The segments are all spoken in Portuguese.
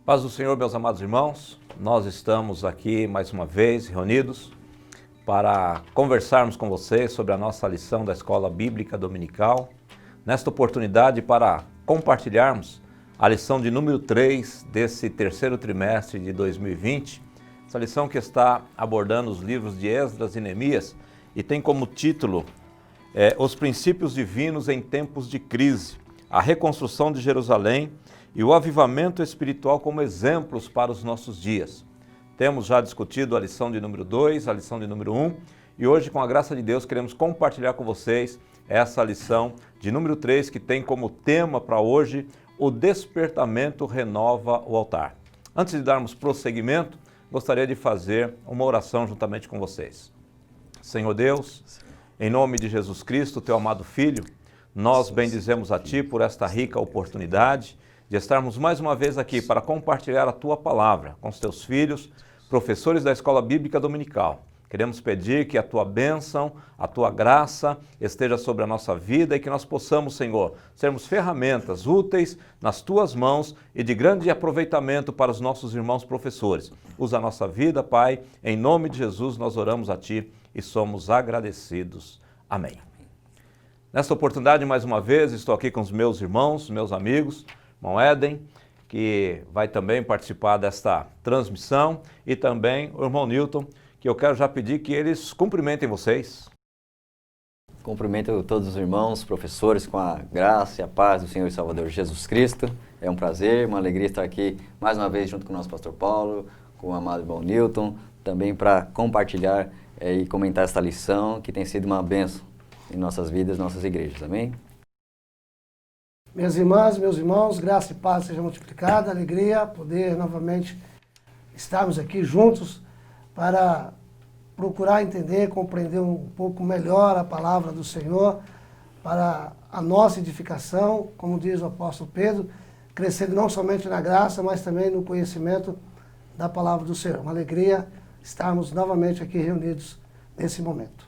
Paz do Senhor, meus amados irmãos, nós estamos aqui mais uma vez reunidos para conversarmos com vocês sobre a nossa lição da Escola Bíblica Dominical. Nesta oportunidade para compartilharmos a lição de número 3 desse terceiro trimestre de 2020, essa lição que está abordando os livros de Esdras e Neemias e tem como título Os princípios divinos em tempos de crise, a reconstrução de Jerusalém e o avivamento espiritual como exemplos para os nossos dias. Temos já discutido a lição de número 2, a lição de número 1, e hoje, com a graça de Deus, queremos compartilhar com vocês essa lição de número 3, que tem como tema para hoje, o despertamento renova o altar. Antes de darmos prosseguimento, gostaria de fazer uma oração juntamente com vocês. Senhor Deus, em nome de Jesus Cristo, teu amado Filho, nós bendizemos a Ti por esta rica oportunidade de estarmos mais uma vez aqui para compartilhar a Tua Palavra com os Teus filhos, professores da Escola Bíblica Dominical. Queremos pedir que a Tua bênção, a Tua graça esteja sobre a nossa vida e que nós possamos, Senhor, sermos ferramentas úteis nas Tuas mãos e de grande aproveitamento para os nossos irmãos professores. Usa a nossa vida, Pai, em nome de Jesus nós oramos a Ti e somos agradecidos. Amém. Nesta oportunidade, mais uma vez, estou aqui com os meus irmãos, meus amigos, irmão Éden, que vai também participar desta transmissão, e também o irmão Newton, que eu quero já pedir que eles cumprimentem vocês. Cumprimento todos os irmãos, professores, com a graça e a paz do Senhor e Salvador Jesus Cristo. É um prazer, uma alegria estar aqui mais uma vez junto com o nosso pastor Paulo, com o amado irmão Newton, também para compartilhar e comentar esta lição que tem sido uma bênção em nossas vidas, nossas igrejas. Amém? Minhas irmãs, meus irmãos, graça e paz seja multiplicada, alegria, poder novamente estarmos aqui juntos para procurar entender, compreender um pouco melhor a palavra do Senhor, para a nossa edificação, como diz o apóstolo Pedro, crescendo não somente na graça, mas também no conhecimento da palavra do Senhor. Uma alegria estarmos novamente aqui reunidos nesse momento.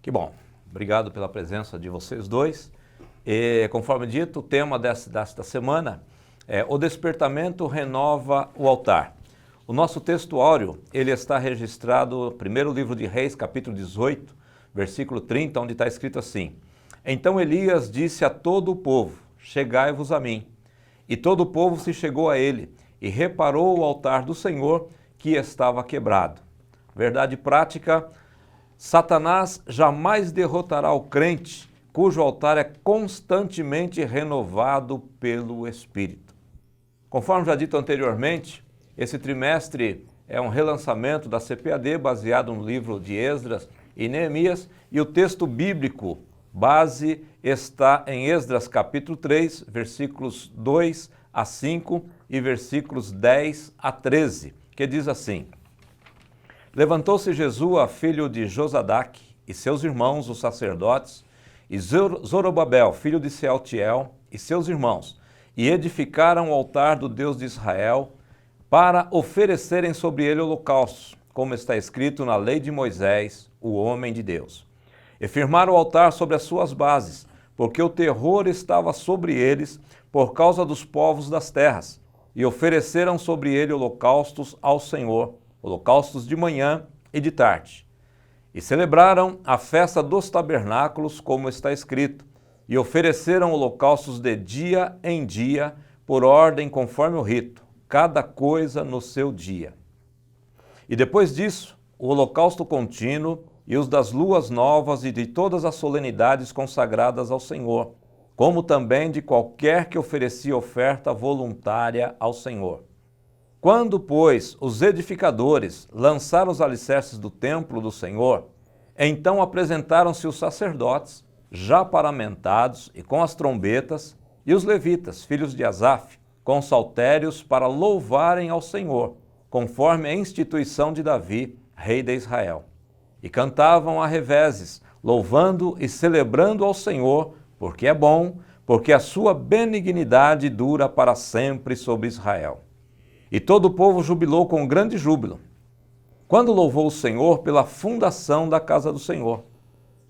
Que bom, obrigado pela presença de vocês dois. E, conforme dito, o tema desta semana é o despertamento renova o altar. O nosso textuário, ele está registrado no primeiro livro de Reis, capítulo 18, versículo 30, onde está escrito assim: Então Elias disse a todo o povo, chegai-vos a mim. E todo o povo se chegou a ele, e reparou o altar do Senhor, que estava quebrado. Verdade prática, Satanás jamais derrotará o crente, cujo altar é constantemente renovado pelo Espírito. Conforme já dito anteriormente, esse trimestre é um relançamento da CPAD baseado no livro de Esdras e Neemias, e o texto bíblico base está em Esdras capítulo 3, versículos 2 a 5 e versículos 10 a 13, que diz assim: Levantou-se Jesua, filho de Josadaque, e seus irmãos, os sacerdotes, e Zorobabel, filho de Sealtiel, e seus irmãos, e edificaram o altar do Deus de Israel para oferecerem sobre ele holocaustos, como está escrito na lei de Moisés, o homem de Deus. E firmaram o altar sobre as suas bases, porque o terror estava sobre eles por causa dos povos das terras, e ofereceram sobre ele holocaustos ao Senhor, holocaustos de manhã e de tarde. E celebraram a festa dos tabernáculos, como está escrito, e ofereceram holocaustos de dia em dia, por ordem conforme o rito, cada coisa no seu dia. E depois disso, o holocausto contínuo e os das luas novas e de todas as solenidades consagradas ao Senhor, como também de qualquer que oferecia oferta voluntária ao Senhor. Quando, pois, os edificadores lançaram os alicerces do templo do Senhor, então apresentaram-se os sacerdotes, já paramentados e com as trombetas, e os levitas, filhos de Asaf, com saltérios para louvarem ao Senhor, conforme a instituição de Davi, rei de Israel. E cantavam a reveses, louvando e celebrando ao Senhor, porque é bom, porque a sua benignidade dura para sempre sobre Israel. E todo o povo jubilou com grande júbilo, quando louvou o Senhor pela fundação da casa do Senhor.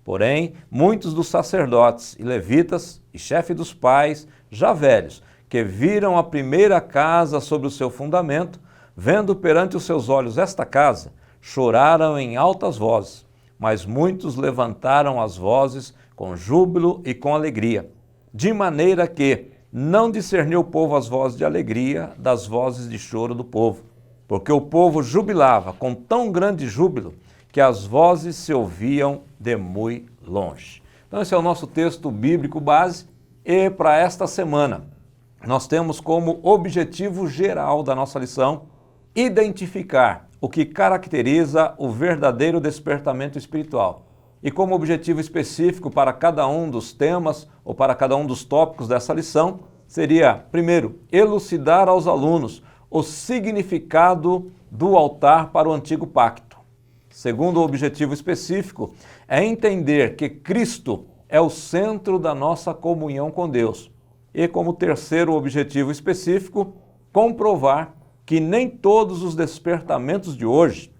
Porém, muitos dos sacerdotes e levitas e chefe dos pais, já velhos, que viram a primeira casa sobre o seu fundamento, vendo perante os seus olhos esta casa, choraram em altas vozes, mas muitos levantaram as vozes com júbilo e com alegria, de maneira que não discerniu o povo as vozes de alegria das vozes de choro do povo, porque o povo jubilava com tão grande júbilo que as vozes se ouviam de muito longe. Então esse é o nosso texto bíblico base e para esta semana nós temos como objetivo geral da nossa lição identificar o que caracteriza o verdadeiro despertamento espiritual. E como objetivo específico para cada um dos temas ou para cada um dos tópicos dessa lição seria, primeiro, elucidar aos alunos o significado do altar para o antigo pacto. Segundo objetivo específico é entender que Cristo é o centro da nossa comunhão com Deus. E como terceiro objetivo específico, comprovar que nem todos os despertamentos de hoje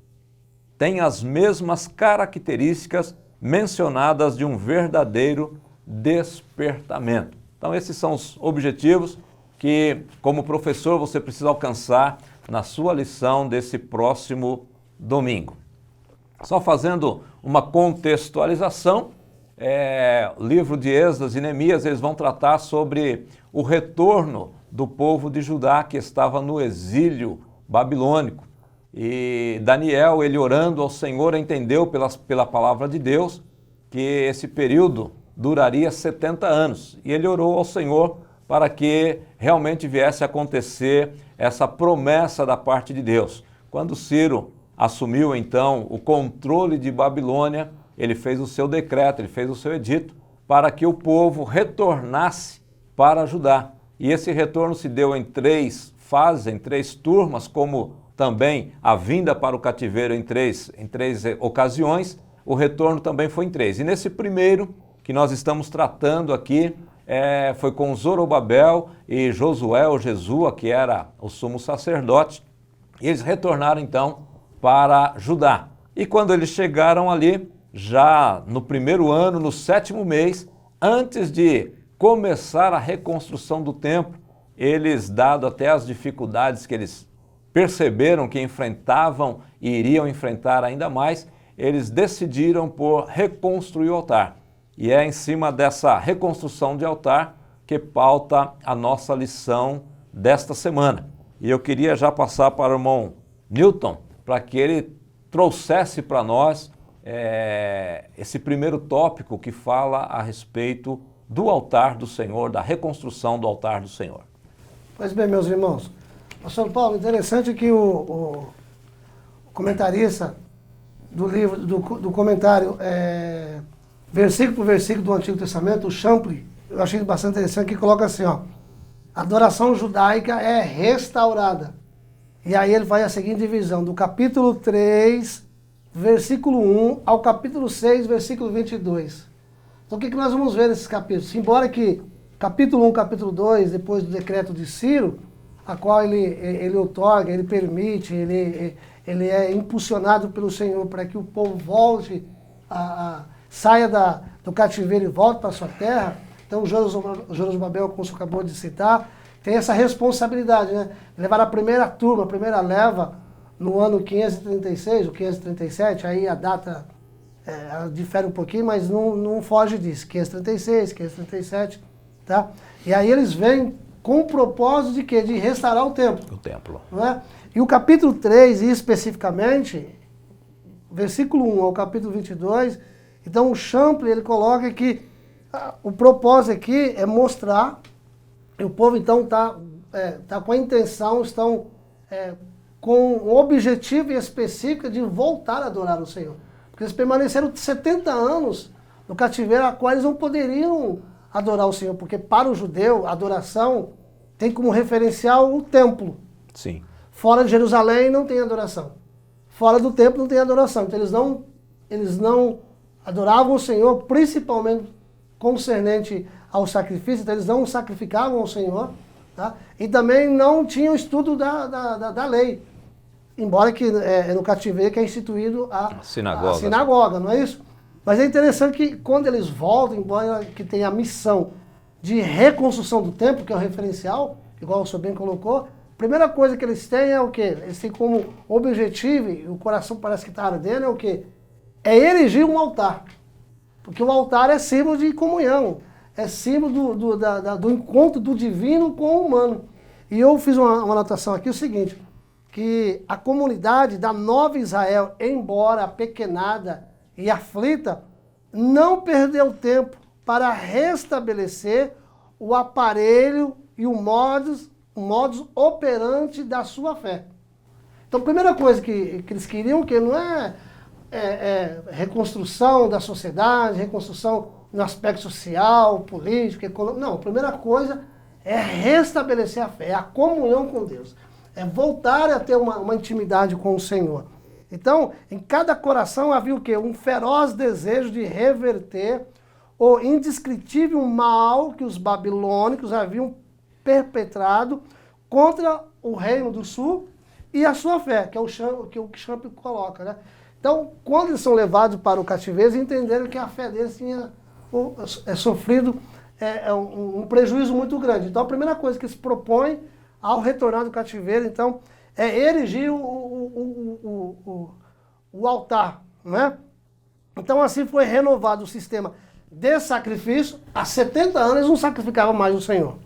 têm as mesmas características mencionadas de um verdadeiro despertamento. Então esses são os objetivos que, como professor, você precisa alcançar na sua lição desse próximo domingo. Só fazendo uma contextualização, o livro de Esdras e Neemias, eles vão tratar sobre o retorno do povo de Judá que estava no exílio babilônico. E Daniel, ele orando ao Senhor, entendeu pela palavra de Deus que esse período duraria 70 anos. E ele orou ao Senhor para que realmente viesse a acontecer essa promessa da parte de Deus. Quando Ciro assumiu então o controle de Babilônia, ele fez o seu decreto, ele fez o seu edito para que o povo retornasse para Judá. E esse retorno se deu em 3 fases, em 3 turmas, como também a vinda para o cativeiro em três ocasiões, o retorno também foi em 3. E nesse primeiro que nós estamos tratando aqui, foi com Zorobabel e Josué ou Jesua, que era o sumo sacerdote, e eles retornaram então para Judá. E quando eles chegaram ali, já no primeiro ano, no 7º mês, antes de começar a reconstrução do templo, eles, dado até as dificuldades que eles perceberam que enfrentavam e iriam enfrentar ainda mais, eles decidiram por reconstruir o altar. E é em cima dessa reconstrução de altar que pauta a nossa lição desta semana. E eu queria já passar para o irmão Newton, para que ele trouxesse para nós esse primeiro tópico que fala a respeito do altar do Senhor, da reconstrução do altar do Senhor. Pois bem, meus irmãos, pastor Paulo, interessante que o comentarista do livro, do comentário, versículo por versículo do Antigo Testamento, o Champlin, eu achei bastante interessante, que coloca assim, ó, a adoração judaica é restaurada. E aí ele faz a seguinte divisão, do capítulo 3, versículo 1, ao capítulo 6, versículo 22. Então o que nós vamos ver nesses capítulos? Embora que capítulo 1, capítulo 2, depois do decreto de Ciro, a qual ele outorga, ele permite, ele é impulsionado pelo Senhor para que o povo volte, saia do cativeiro e volte para a sua terra. Então Zorobabel, como o senhor acabou de citar, tem essa responsabilidade, né? Levar a primeira turma, a primeira leva, no ano 536 ou 537, aí a data ela difere um pouquinho, mas não foge disso, 536, 537, tá? E aí eles vêm com o propósito de quê? De restaurar o templo. O templo. Não é? E o capítulo 3, especificamente, versículo 1 ao capítulo 22, então o Champlin, ele coloca que o propósito aqui é mostrar, e o povo então tá com a intenção, estão com um objetivo específico de voltar a adorar o Senhor. Porque eles permaneceram 70 anos no cativeiro, a qual eles não poderiam adorar o Senhor, porque para o judeu a adoração tem como referencial o templo. Sim. Fora de Jerusalém não tem adoração. Fora do templo não tem adoração. Então eles não adoravam o Senhor, principalmente concernente ao sacrifício, então eles não sacrificavam ao Senhor, tá? E também não tinham estudo da lei. Embora que no cativeiro que é instituído a sinagoga, não é isso? Mas é interessante que quando eles voltam, embora que tenha a missão de reconstrução do templo, que é o referencial, igual o senhor bem colocou, a primeira coisa que eles têm é o quê? Eles têm como objetivo, e o coração parece que está ardendo, é o quê? É erigir um altar. Porque o altar é símbolo de comunhão, é símbolo do encontro do divino com o humano. E eu fiz uma anotação aqui, o seguinte, que a comunidade da Nova Israel, embora apequenada e aflita, não perdeu tempo para restabelecer o aparelho e o modus operandi da sua fé. Então, a primeira coisa que eles queriam, que não é reconstrução da sociedade, reconstrução no aspecto social, político, econômico. Não, a primeira coisa é restabelecer a fé, é a comunhão com Deus. É voltar a ter uma intimidade com o Senhor. Então, em cada coração havia o quê? Um feroz desejo de reverter o indescritível mal que os babilônicos haviam perpetrado contra o reino do sul e a sua fé, que é o que Champ coloca, né? Então, quando eles são levados para o cativeiro, eles entenderam que a fé deles tinha sofrido um prejuízo muito grande. Então, a primeira coisa que eles propõem ao retornar do cativeiro, então, é erigir o altar, né? Então, assim foi renovado o sistema de sacrifício. Há 70 anos eles não sacrificavam mais o Senhor.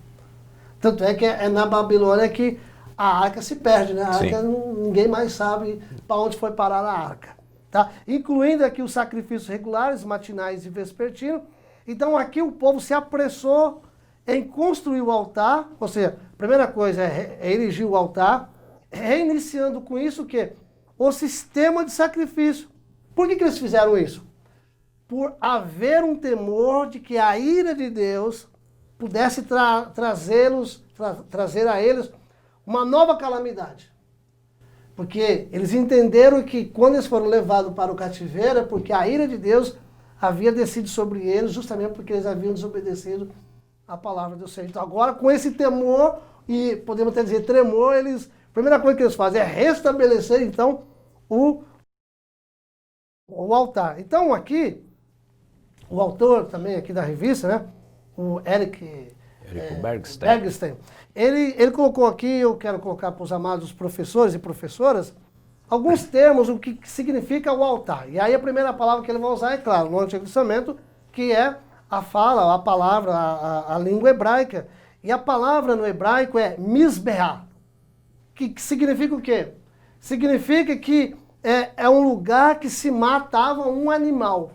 Tanto é que é na Babilônia que a arca se perde, né? A arca, ninguém mais sabe para onde foi parar a arca. Tá? Incluindo aqui os sacrifícios regulares, matinais e vespertinos. Então aqui o povo se apressou em construir o altar, ou seja, a primeira coisa é erigir o altar, reiniciando com isso o quê? O sistema de sacrifício. Por que eles fizeram isso? Por haver um temor de que a ira de Deus pudesse trazer a eles uma nova calamidade. Porque eles entenderam que quando eles foram levados para o cativeiro, é porque a ira de Deus havia descido sobre eles, justamente porque eles haviam desobedecido a palavra do Senhor. Então agora, com esse temor, e podemos até dizer tremor, a primeira coisa que eles fazem é restabelecer, então, o altar. Então aqui, o autor também aqui da revista, né, o Eric Bergstein, ele colocou aqui, eu quero colocar para os amados professores e professoras, alguns termos, o que significa o altar. E aí a primeira palavra que ele vai usar é, claro, no Antigo Testamento, que é a fala, a palavra, a língua hebraica. E a palavra no hebraico é misbeah, que significa o quê? Significa que é um lugar que se matava um animal.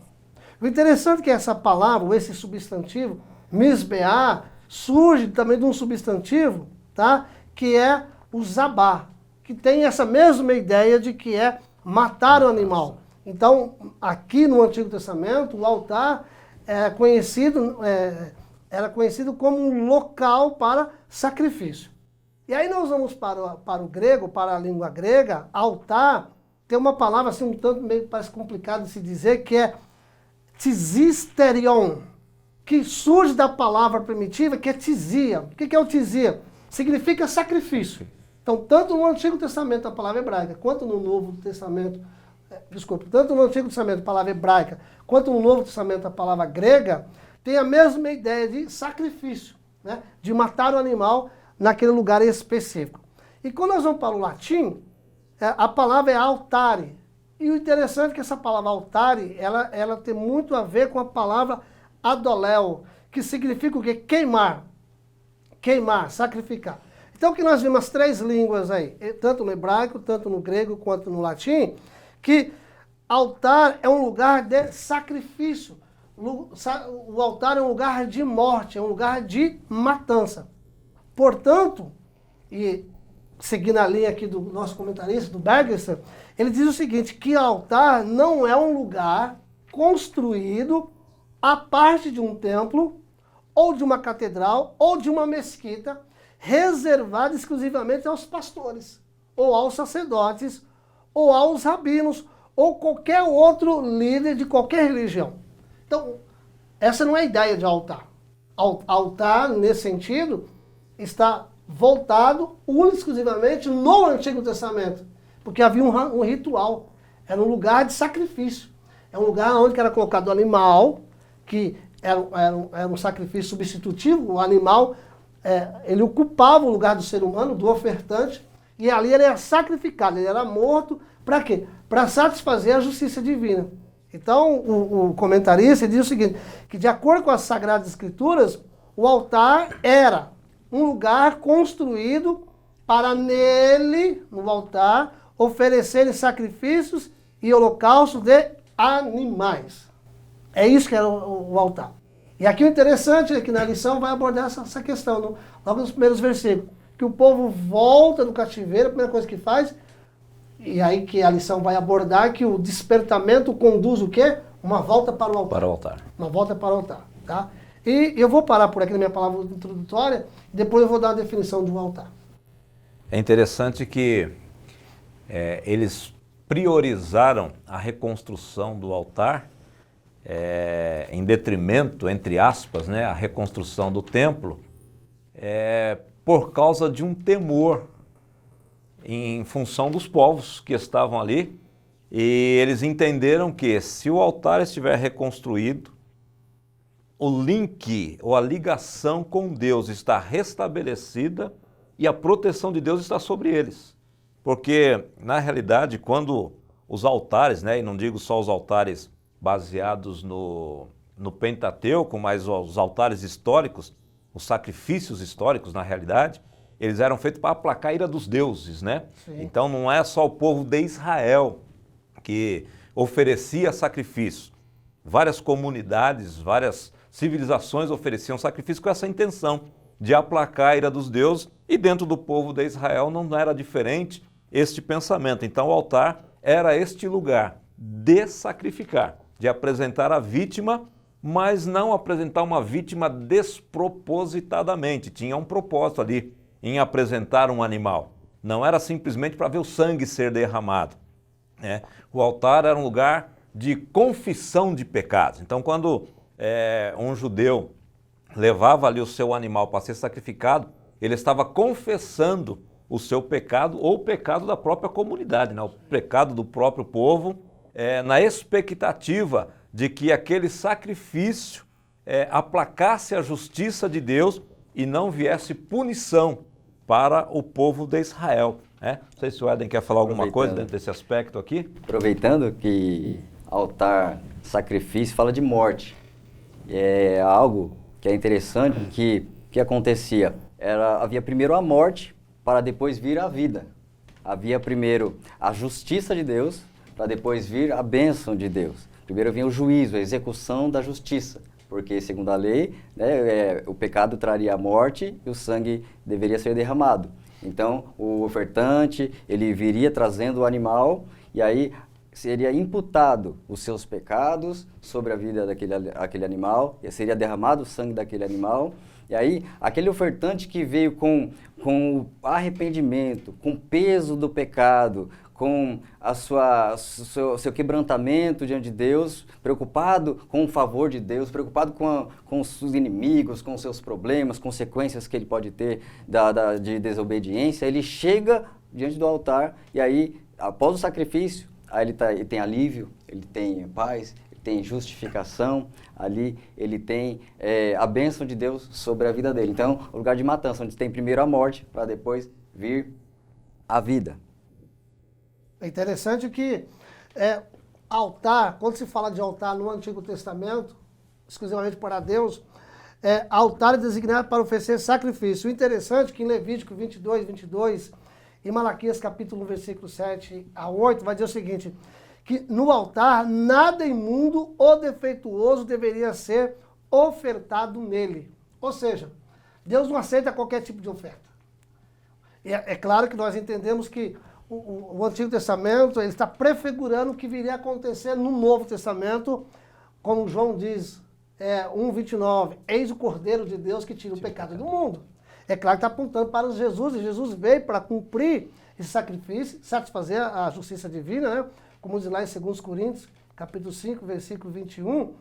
O interessante é que essa palavra, esse substantivo, misbeah, surge também de um substantivo, tá? Que é o zabá, que tem essa mesma ideia de que é matar o animal. Então, aqui no Antigo Testamento, o altar era conhecido como um local para sacrifício. E aí nós vamos para o grego, para a língua grega. Altar tem uma palavra assim um tanto meio parece complicado de se dizer, que é tizisterion, que surge da palavra primitiva, que é tizia. O que é o tizia? Significa sacrifício. Então, tanto no Antigo Testamento a palavra hebraica, quanto no Novo Testamento, tanto no Antigo Testamento a palavra hebraica, quanto no Novo Testamento a palavra grega, tem a mesma ideia de sacrifício, né? De matar o animal naquele lugar específico. E quando nós vamos para o latim, a palavra é altare. E o interessante é que essa palavra altare, ela tem muito a ver com a palavra adoléu, que significa o quê? Queimar. Queimar, sacrificar. Então que nós vimos as três línguas aí, tanto no hebraico, tanto no grego, quanto no latim, que altar é um lugar de sacrifício. O altar é um lugar de morte, é um lugar de matança. Portanto, e seguindo a linha aqui do nosso comentarista, do Bergstein, ele diz o seguinte, que altar não é um lugar construído a parte de um templo, ou de uma catedral, ou de uma mesquita, reservado exclusivamente aos pastores, ou aos sacerdotes, ou aos rabinos, ou qualquer outro líder de qualquer religião. Então, essa não é a ideia de altar. Altar, nesse sentido, está voltado exclusivamente no Antigo Testamento, porque havia um ritual, era um lugar de sacrifício, é um lugar onde era colocado o animal, que era um sacrifício substitutivo, o animal, ele ocupava o lugar do ser humano, do ofertante, e ali ele era sacrificado, ele era morto, para quê? Para satisfazer a justiça divina. Então, o comentarista diz o seguinte, que de acordo com as Sagradas Escrituras, o altar era um lugar construído para nele, no altar, oferecerem sacrifícios e holocaustos de animais. É isso que era o altar. E aqui o interessante é que na lição vai abordar essa questão, logo nos primeiros versículos, que o povo volta do cativeiro, a primeira coisa que faz, e aí que a lição vai abordar, que o despertamento conduz o quê? Uma volta para o altar. Para o altar. Uma volta para o altar, tá? E eu vou parar por aqui na minha palavra introdutória, depois eu vou dar a definição de um altar. É interessante que eles priorizaram a reconstrução do altar em detrimento, entre aspas, né, a reconstrução do templo, por causa de um temor em função dos povos que estavam ali, e eles entenderam que se o altar estiver reconstruído, o link ou a ligação com Deus está restabelecida e a proteção de Deus está sobre eles. Porque, na realidade, quando os altares, né, e não digo só os altares baseados no Pentateuco, mas os altares históricos, os sacrifícios históricos, na realidade, eles eram feitos para aplacar a ira dos deuses, né? Sim. Então não é só o povo de Israel que oferecia sacrifício. Várias comunidades, várias civilizações ofereciam sacrifício com essa intenção de aplacar a ira dos deuses, e dentro do povo de Israel não era diferente este pensamento. Então o altar era este lugar de sacrificar, de apresentar a vítima, mas não apresentar uma vítima despropositadamente. Tinha um propósito ali em apresentar um animal. Não era simplesmente para ver o sangue ser derramado, né? O altar era um lugar de confissão de pecados. Então, quando um judeu levava ali o seu animal para ser sacrificado, ele estava confessando o seu pecado ou o pecado da própria comunidade, né? O pecado do próprio povo, na expectativa de que aquele sacrifício aplacasse a justiça de Deus e não viesse punição para o povo de Israel. Não sei se o Éden quer falar alguma coisa dentro desse aspecto aqui. Aproveitando que altar, sacrifício, fala de morte. É algo que é interessante, que acontecia. Havia primeiro a morte, para depois vir a vida. Havia primeiro a justiça de Deus, para depois vir a bênção de Deus. Primeiro vinha o juízo, a execução da justiça. Porque, segundo a lei, né, o pecado traria a morte e o sangue deveria ser derramado. Então, o ofertante, ele viria trazendo o animal e aí seria imputado os seus pecados sobre a vida daquele animal, e seria derramado o sangue daquele animal. E aí, aquele ofertante que veio com o arrependimento, com o peso do pecado, com seu quebrantamento diante de Deus, preocupado com o favor de Deus, preocupado com os seus inimigos, com os seus problemas, consequências que ele pode ter de desobediência, ele chega diante do altar e aí, após o sacrifício, aí ele tem alívio, ele tem paz, ele tem justificação, ali ele tem a bênção de Deus sobre a vida dele. Então, o lugar de matança, onde tem primeiro a morte, para depois vir a vida. É interessante que altar, quando se fala de altar no Antigo Testamento, exclusivamente para Deus, altar é designado para oferecer sacrifício. O interessante é que em Levítico 22, em Malaquias capítulo 1, versículo 7 a 8, vai dizer o seguinte, que no altar nada imundo ou defeituoso deveria ser ofertado nele. Ou seja, Deus não aceita qualquer tipo de oferta. E é claro que nós entendemos que o Antigo Testamento ele está prefigurando o que viria a acontecer no Novo Testamento, como João diz, 1:29, eis o Cordeiro de Deus que tira o pecado do mundo. É claro que está apontando para Jesus, e Jesus veio para cumprir esse sacrifício, satisfazer a justiça divina, né? Como diz lá em 2 Coríntios, capítulo 5, versículo 21.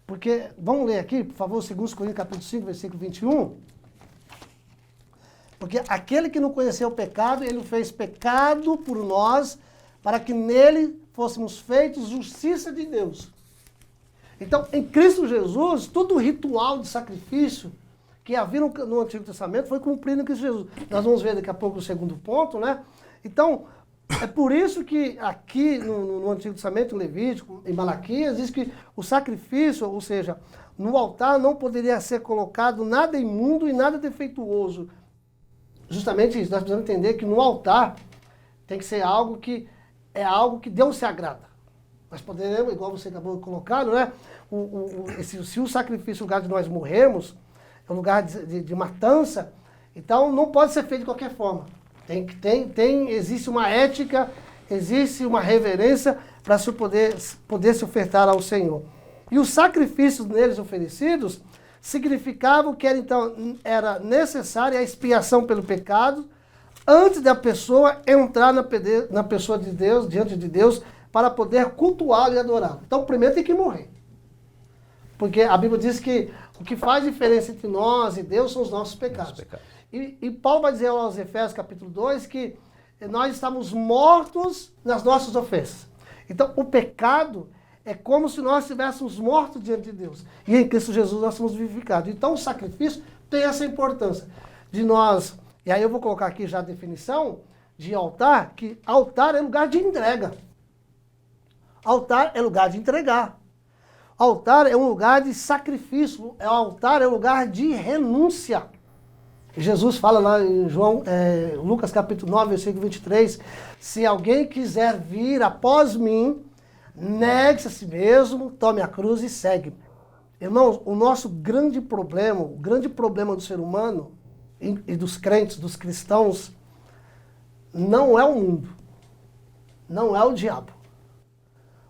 Porque, vamos ler aqui, por favor, 2 Coríntios, capítulo 5, versículo 21. Porque aquele que não conheceu o pecado, ele o fez pecado por nós, para que nele fôssemos feitos justiça de Deus. Então, em Cristo Jesus, todo o ritual de sacrifício que havia no Antigo Testamento foi cumprido em Cristo Jesus. Nós vamos ver daqui a pouco o segundo ponto, né? Então, é por isso que aqui no Antigo Testamento, em Levítico, em Malaquias, diz que o sacrifício, ou seja, no altar não poderia ser colocado nada imundo e nada defeituoso. Justamente isso, nós precisamos entender que no altar tem que ser algo que Deus se agrada. Nós poderemos, igual você acabou de colocar, não é? Se o sacrifício, o lugar de nós morrermos, é um lugar de matança, então não pode ser feito de qualquer forma. Existe uma ética, existe uma reverência para se poder se ofertar ao Senhor. E os sacrifícios neles oferecidos significavam que era necessária a expiação pelo pecado antes da pessoa entrar na pessoa de Deus, diante de Deus, para poder cultuá-lo e adorá-lo. Então, primeiro tem que morrer. Porque a Bíblia diz que o que faz diferença entre nós e Deus são os nossos pecados. E Paulo vai dizer aos Efésios capítulo 2 que nós estamos mortos nas nossas ofensas. Então, o pecado é como se nós estivéssemos mortos diante de Deus. E em Cristo Jesus nós somos vivificados. Então, o sacrifício tem essa importância de nós. E aí eu vou colocar aqui já a definição de altar, que altar é lugar de entrega. Altar é lugar de entregar. Altar é um lugar de sacrifício. Altar é um lugar de renúncia. Jesus fala lá em Lucas capítulo 9, versículo 23, se alguém quiser vir após mim, negue-se a si mesmo, tome a cruz e segue-me. Irmãos, o nosso grande problema, o grande problema do ser humano e dos crentes, dos cristãos, não é o mundo, não é o diabo.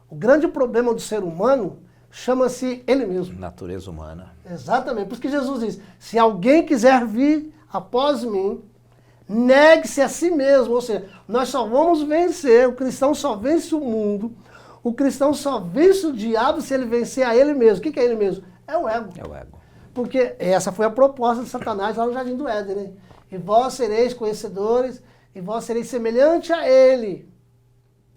O grande problema do ser humano chama-se ele mesmo. Natureza humana. Exatamente. Por isso que Jesus diz, se alguém quiser vir após mim, negue-se a si mesmo. Ou seja, nós só vamos vencer, o cristão só vence o mundo, o cristão só vence o diabo se ele vencer a ele mesmo. O que é ele mesmo? É o ego. É o ego. Porque essa foi a proposta de Satanás lá no Jardim do Éden, né? E vós sereis conhecedores, e vós sereis semelhante a ele,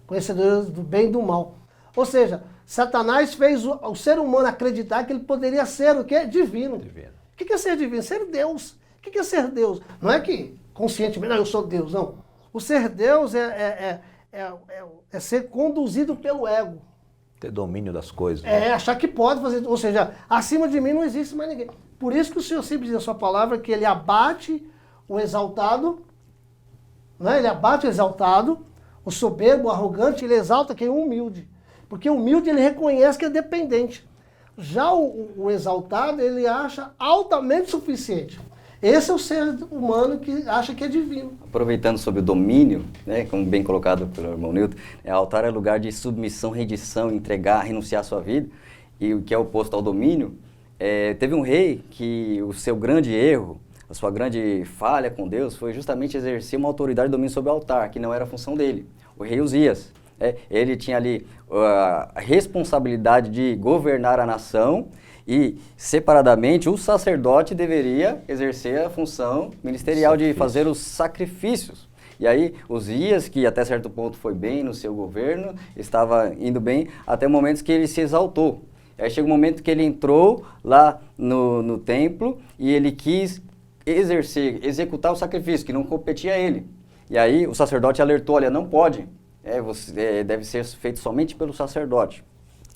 conhecedores do bem e do mal. Ou seja, Satanás fez o ser humano acreditar que ele poderia ser o quê? Divino. Divino. O que é ser divino? Ser Deus. O que é ser Deus? Não é que conscientemente, não, eu sou Deus, não. O ser Deus é ser conduzido pelo ego. Ter domínio das coisas. É, achar que pode fazer, ou seja, acima de mim não existe mais ninguém. Por isso que o Senhor sempre diz na sua palavra que ele abate o exaltado, né? Ele abate o exaltado, o soberbo, o arrogante, ele exalta quem é humilde. Porque o humilde ele reconhece que é dependente. Já o exaltado, ele acha altamente suficiente. Esse é o ser humano que acha que é divino. Aproveitando sobre o domínio, né, como bem colocado pelo irmão Newton, altar é lugar de submissão, rendição, entregar, renunciar à sua vida, e o que é oposto ao domínio. Teve um rei que o seu grande erro, a sua grande falha com Deus foi justamente exercer uma autoridade de domínio sobre o altar, que não era a função dele, o rei Uzias. Ele tinha ali a responsabilidade de governar a nação e, separadamente, o sacerdote deveria exercer a função ministerial de fazer os sacrifícios. E aí, Uzias, que até certo ponto foi bem no seu governo, estava indo bem, até momentos que ele se exaltou. Aí chega um momento que ele entrou lá no templo e ele quis executar o sacrifício, que não competia a ele. E aí o sacerdote alertou, olha, não pode. Deve ser feito somente pelo sacerdote.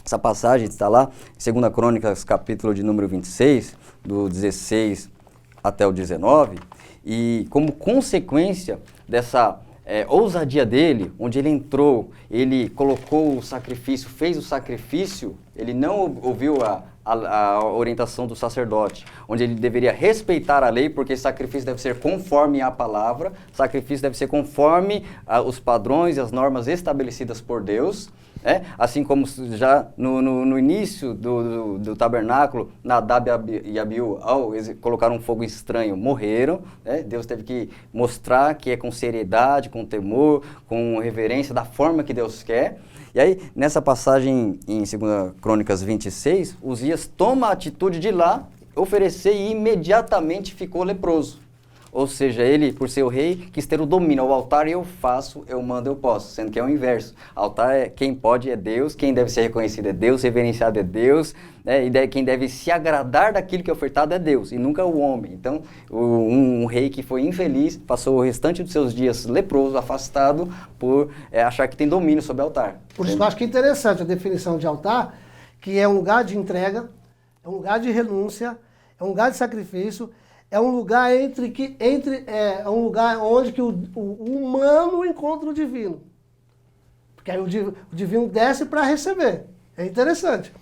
Essa passagem está lá em 2 Crônicas, capítulo de número 26, do 16 até o 19, e como consequência dessa ousadia dele, onde ele entrou, ele colocou o sacrifício, fez o sacrifício, ele não ouviu a orientação do sacerdote, onde ele deveria respeitar a lei, porque sacrifício deve ser conforme a palavra, sacrifício deve ser conforme os padrões e as normas estabelecidas por Deus, assim como já no início do tabernáculo, Nadab e Abiú, ao colocar um fogo estranho, morreram. Deus teve que mostrar que é com seriedade, com temor, com reverência, da forma que Deus quer. E aí, nessa passagem em 2 Crônicas 26, Uzias toma a atitude de ir lá, oferecer e imediatamente ficou leproso. Ou seja, ele, por ser o rei, quis ter o domínio. O altar eu faço, eu mando, eu posso. Sendo que é o inverso. Altar é quem pode é Deus, quem deve ser reconhecido é Deus, reverenciado é Deus, né? E quem deve se agradar daquilo que é ofertado é Deus, e nunca o homem. Então, um rei que foi infeliz, passou o restante dos seus dias leproso, afastado, por achar que tem domínio sobre o altar. Por isso que eu acho que é interessante a definição de altar, que é um lugar de entrega, é um lugar de renúncia, é um lugar de sacrifício, é um lugar é um lugar onde que o humano encontra o divino. Porque aí o divino desce para receber. É interessante.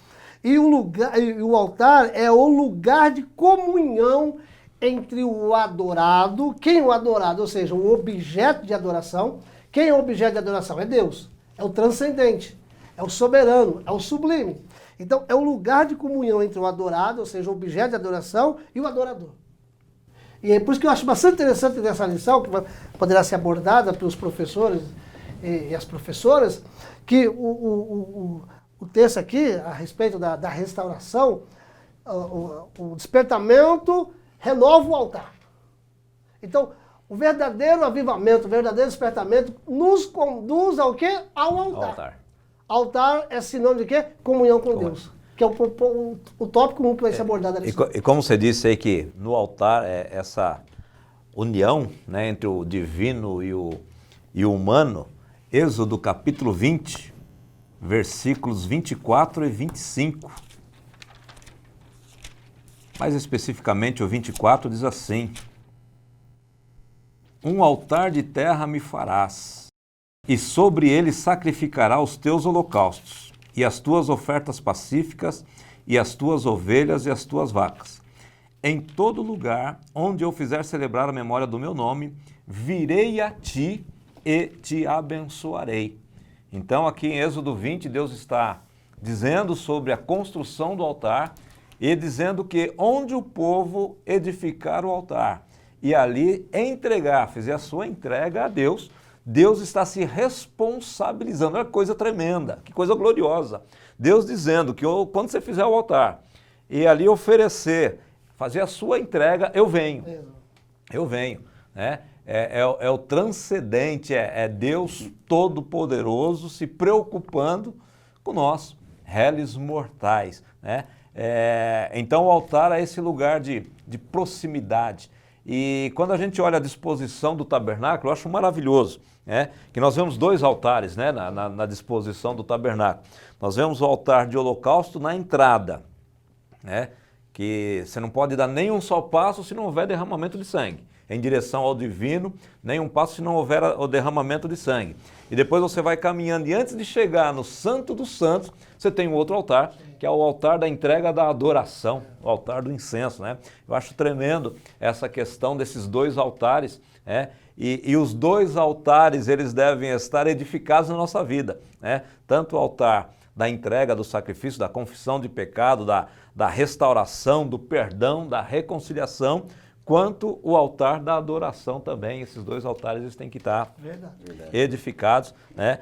E o altar é o lugar de comunhão entre o adorado, quem é o adorado, ou seja, o objeto de adoração. Quem é o objeto de adoração? É Deus. É o transcendente, é o soberano, é o sublime. Então, é um lugar de comunhão entre o adorado, ou seja, o objeto de adoração, e o adorador. E é por isso que eu acho bastante interessante nessa lição, que poderá ser abordada pelos professores e as professoras, que o texto aqui, a respeito da restauração, o despertamento renova o altar. Então, o verdadeiro avivamento, o verdadeiro despertamento nos conduz ao quê? Ao altar. Altar é sinônimo de quê? Comunhão com Deus. Que é o tópico 1 que vai ser abordado ali. E como você disse aí que no altar é essa união, né, entre o divino e o humano, Êxodo capítulo 20, versículos 24 e 25. Mais especificamente o 24 diz assim: um altar de terra me farás, e sobre ele sacrificará os teus holocaustos, e as tuas ofertas pacíficas, e as tuas ovelhas e as tuas vacas. Em todo lugar onde eu fizer celebrar a memória do meu nome, virei a ti e te abençoarei. Então aqui em Êxodo 20, Deus está dizendo sobre a construção do altar e dizendo que onde o povo edificar o altar e ali fizer a sua entrega a Deus, Deus está se responsabilizando. Olha que coisa tremenda, que coisa gloriosa. Deus dizendo que quando você fizer o altar e ali oferecer, fazer a sua entrega, eu venho. Eu venho. Né? É o transcendente, é Deus Todo-Poderoso se preocupando com nós, réis mortais. Né? Então o altar é esse lugar de proximidade. E quando a gente olha a disposição do tabernáculo, eu acho maravilhoso, né? Que nós vemos dois altares, né? na disposição do tabernáculo. Nós vemos o altar de holocausto na entrada, né? Que você não pode dar nenhum só passo se não houver derramamento de sangue. Em direção ao divino, nenhum passo se não houver o derramamento de sangue. E depois você vai caminhando e antes de chegar no Santo dos Santos, você tem um outro altar, que é o altar da entrega da adoração, o altar do incenso, né? Eu acho tremendo essa questão desses dois altares, né? E os dois altares, eles devem estar edificados na nossa vida, né? Tanto o altar da entrega, do sacrifício, da confissão de pecado, da restauração, do perdão, da reconciliação, quanto o altar da adoração também. Esses dois altares eles têm que estar edificados, né?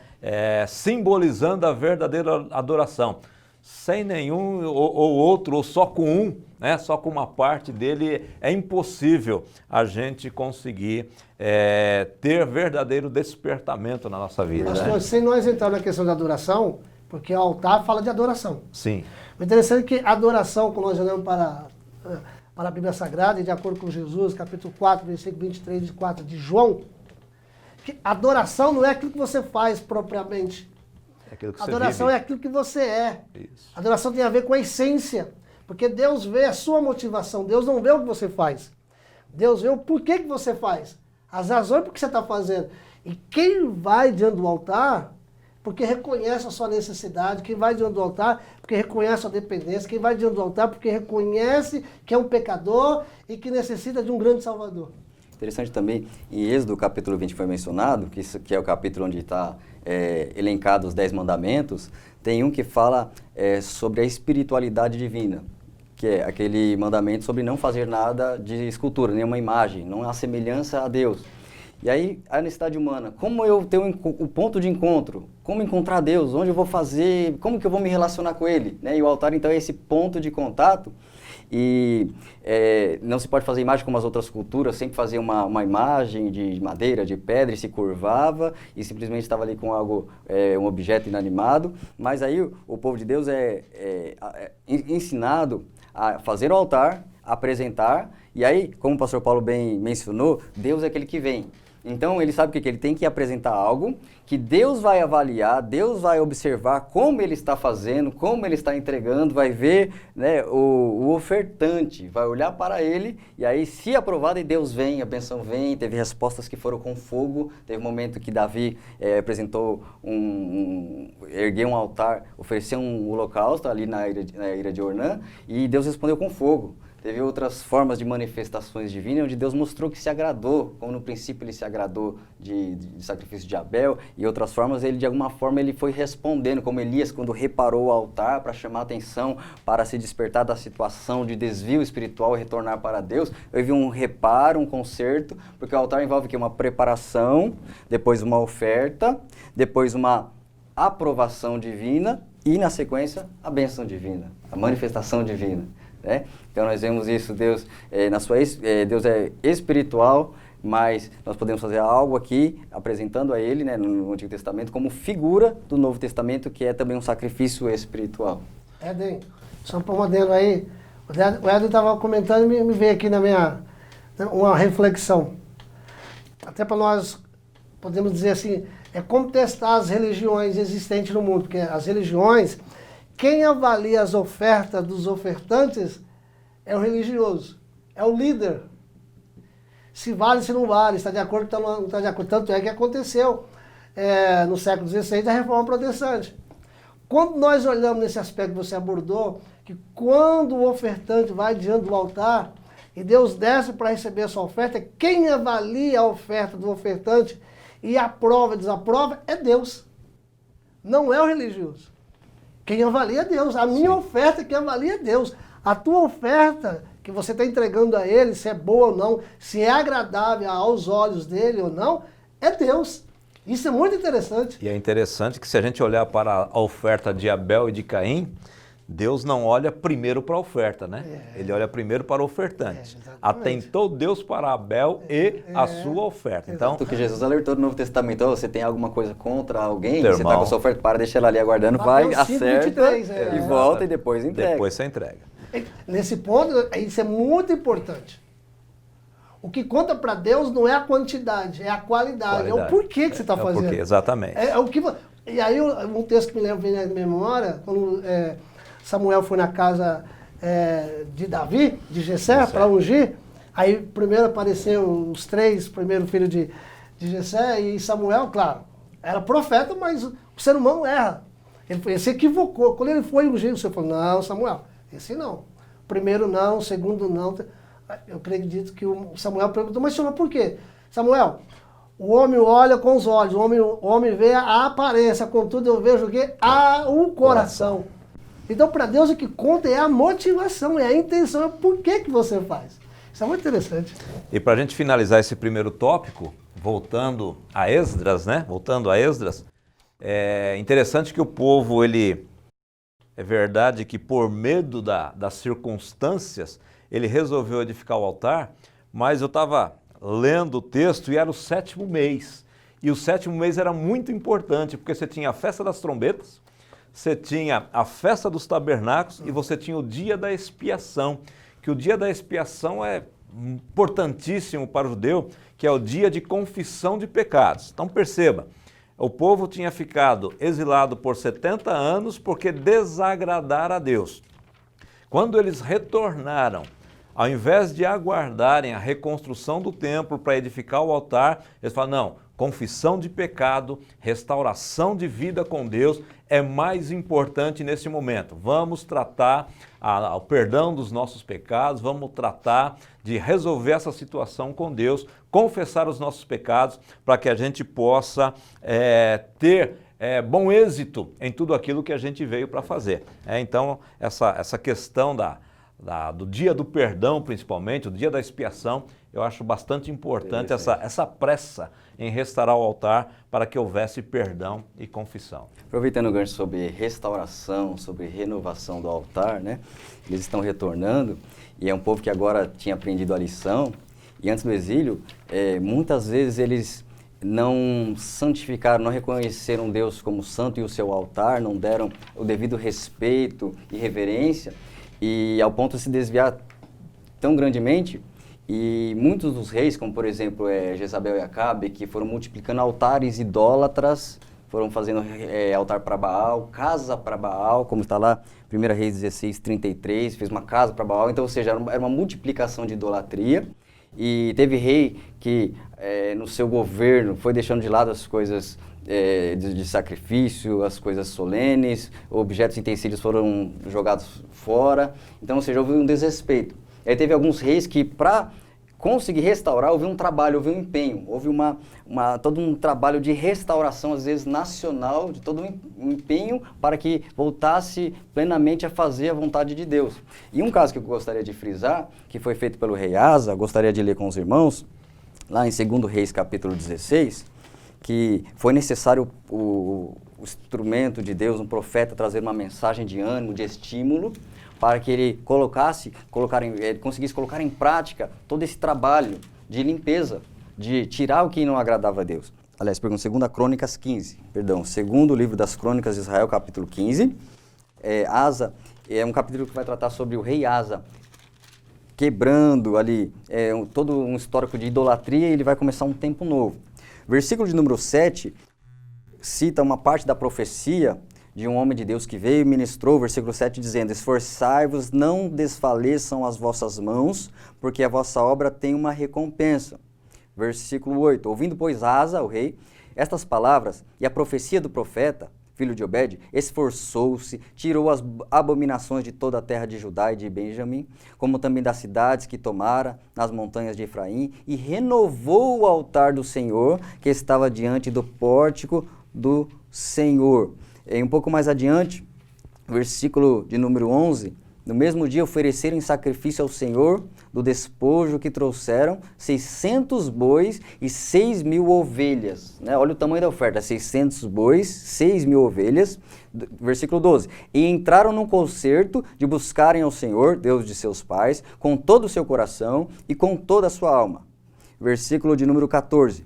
Simbolizando a verdadeira adoração. Sem nenhum ou outro, ou só com um, né? Só com uma parte dele, é impossível a gente conseguir ter verdadeiro despertamento na nossa vida. Pastor, né? sem nós entrar na questão da adoração, porque o altar fala de adoração. Sim. O interessante é que a adoração, quando nós olhamos para a Bíblia Sagrada, e de acordo com Jesus, capítulo 4, versículo 23 e 24 de João, que adoração não é aquilo que você faz propriamente. É aquilo que Adoração você é aquilo que você é. Isso. Adoração tem a ver com a essência, porque Deus vê a sua motivação, Deus não vê o que você faz. Deus vê o porquê que você faz, as razões por que você está fazendo. E quem vai diante do altar, porque reconhece a sua necessidade, quem vai diante do altar, porque reconhece a dependência, quem vai diante do altar, porque reconhece que é um pecador e que necessita de um grande Salvador. Interessante também, em Êxodo capítulo 20 foi mencionado, que é o capítulo onde está elencado os 10 mandamentos, tem um que fala sobre a espiritualidade divina, que é aquele mandamento sobre não fazer nada de escultura, nenhuma imagem, não há semelhança a Deus. E aí, a necessidade humana, como eu tenho o ponto de encontro, como encontrar Deus, onde eu vou fazer, como que eu vou me relacionar com Ele, né? E o altar, então, é esse ponto de contato. e não se pode fazer imagem como as outras culturas, sempre fazia uma imagem de madeira, de pedra e se curvava e simplesmente estava ali com algo, um objeto inanimado, mas aí o povo de Deus é ensinado a fazer o altar, apresentar, e aí, como o pastor Paulo bem mencionou, Deus é aquele que vem. Então, ele sabe o que ele tem que apresentar algo que Deus vai avaliar, Deus vai observar como ele está fazendo, como ele está entregando, vai ver, né, o ofertante, vai olhar para ele, e aí, se aprovado, e Deus vem, a bênção vem. Teve respostas que foram com fogo, teve um momento que Davi apresentou ergueu um altar, ofereceu um holocausto ali na ira de Ornã, e Deus respondeu com fogo. Teve outras formas de manifestações divinas, onde Deus mostrou que se agradou, como no princípio ele se agradou de sacrifício de Abel, e outras formas ele, de alguma forma, ele foi respondendo, como Elias, quando reparou o altar para chamar a atenção, para se despertar da situação de desvio espiritual e retornar para Deus. Houve um reparo, um conserto, porque o altar envolve uma preparação, depois uma oferta, depois uma aprovação divina e, na sequência, a bênção divina, a manifestação divina. Então nós vemos isso, Deus Deus é espiritual, mas nós podemos fazer algo aqui, apresentando a Ele, né, no Antigo Testamento, como figura do Novo Testamento, que é também um sacrifício espiritual. Éden, só para um adendo aí, o Éden estava comentando e me veio aqui uma reflexão. Até para nós, podemos dizer assim, é como testar as religiões existentes no mundo, porque as religiões, quem avalia as ofertas dos ofertantes é o religioso, é o líder. Se vale, se não vale, está de acordo, não está de acordo. Tanto é que aconteceu no século XVI a Reforma Protestante. Quando nós olhamos nesse aspecto que você abordou, que quando o ofertante vai diante do altar e Deus desce para receber a sua oferta, quem avalia a oferta do ofertante e aprova e desaprova é Deus, não é o religioso. Quem avalia é Deus. A minha oferta, quem avalia é Deus. A tua oferta que você está entregando a Ele, se é boa ou não, se é agradável aos olhos dele ou não, é Deus. Isso é muito interessante. E é interessante que se a gente olhar para a oferta de Abel e de Caim, Deus não olha primeiro para a oferta, né? Ele olha primeiro para o ofertante. Atentou Deus para Abel e a sua oferta. Então, que Jesus alertou no Novo Testamento, você tem alguma coisa contra alguém, Teu você está com a sua oferta, deixa ela ali aguardando, vai, acerta 23, e volta e depois entrega. Depois você entrega. Nesse ponto, isso é muito importante. O que conta para Deus não é a quantidade, é a qualidade. É o porquê que você está fazendo. Porquê, exatamente. E aí, um texto que me lembra na memória, quando Samuel foi na casa de Davi, de Jessé, para ungir. Aí primeiro apareceram os 3 primeiros filhos de Jessé, e Samuel, claro, era profeta, mas o ser humano erra. Ele se equivocou. Quando ele foi ungir, o Senhor falou, não, Samuel, esse não. Primeiro não, segundo não. Eu acredito que o Samuel perguntou, mas Senhor, por quê? Samuel, o homem olha com os olhos, o homem vê a aparência, contudo eu vejo o quê? O coração. Então, para Deus, o que conta é a motivação, é a intenção, é por que você faz. Isso é muito interessante. E para a gente finalizar esse primeiro tópico, voltando a Esdras, né? É interessante que o povo, é verdade que por medo das circunstâncias, ele resolveu edificar o altar, mas eu estava lendo o texto e era o 7º mês. E o 7º mês era muito importante, porque você tinha a festa das trombetas, você tinha a festa dos tabernáculos e você tinha o dia da expiação, que o dia da expiação é importantíssimo para o judeu, que é o dia de confissão de pecados. Então perceba, o povo tinha ficado exilado por 70 anos porque desagradara a Deus. Quando eles retornaram, ao invés de aguardarem a reconstrução do templo para edificar o altar, eles falaram, não, confissão de pecado, restauração de vida com Deus é mais importante nesse momento. Vamos tratar o perdão dos nossos pecados, vamos tratar de resolver essa situação com Deus, confessar os nossos pecados para que a gente possa ter bom êxito em tudo aquilo que a gente veio para fazer. Então, essa questão do dia do perdão, principalmente, o dia da expiação, eu acho bastante importante essa pressa em restaurar o altar para que houvesse perdão e confissão. Aproveitando o gancho sobre restauração, sobre renovação do altar, né? Eles estão retornando e é um povo que agora tinha aprendido a lição e antes do exílio, muitas vezes eles não santificaram, não reconheceram Deus como santo e o seu altar, não deram o devido respeito e reverência e ao ponto de se desviar tão grandemente. E muitos dos reis, como por exemplo Jezabel e Acabe, que foram multiplicando altares idólatras, foram fazendo altar para Baal, casa para Baal, como está lá, 1 Reis 16:33, fez uma casa para Baal, então, ou seja, era uma multiplicação de idolatria. E teve rei que no seu governo foi deixando de lado as coisas de sacrifício, as coisas solenes, objetos utensílios foram jogados fora, então, ou seja, houve um desrespeito. Aí teve alguns reis que, para conseguir restaurar, houve um trabalho, houve um empenho, houve todo um trabalho de restauração, às vezes nacional, de todo um empenho para que voltasse plenamente a fazer a vontade de Deus. E um caso que eu gostaria de frisar, que foi feito pelo rei Asa, gostaria de ler com os irmãos, lá em 2 Reis capítulo 16, que foi necessário o instrumento de Deus, um profeta, trazer uma mensagem de ânimo, de estímulo, para que ele conseguisse colocar em prática todo esse trabalho de limpeza, de tirar o que não agradava a Deus. Aliás, segundo Crônicas 15, segundo livro das Crônicas de Israel, capítulo 15. Asa é um capítulo que vai tratar sobre o rei Asa, quebrando ali todo um histórico de idolatria e ele vai começar um tempo novo. Versículo de número 7 cita uma parte da profecia de um homem de Deus que veio e ministrou, versículo 7, dizendo: esforçai-vos, não desfaleçam as vossas mãos, porque a vossa obra tem uma recompensa. Versículo 8, ouvindo, pois, Asa, o rei, estas palavras e a profecia do profeta, filho de Obed, esforçou-se, tirou as abominações de toda a terra de Judá e de Benjamim, como também das cidades que tomara nas montanhas de Efraim, e renovou o altar do Senhor, que estava diante do pórtico do Senhor. E um pouco mais adiante, versículo de número 11, no mesmo dia ofereceram em sacrifício ao Senhor, do despojo que trouxeram, 600 bois e 6.000 ovelhas. Né? Olha o tamanho da oferta, 600 bois, 6.000 ovelhas. Versículo 12, e entraram num concerto de buscarem ao Senhor, Deus de seus pais, com todo o seu coração e com toda a sua alma. Versículo de número 14,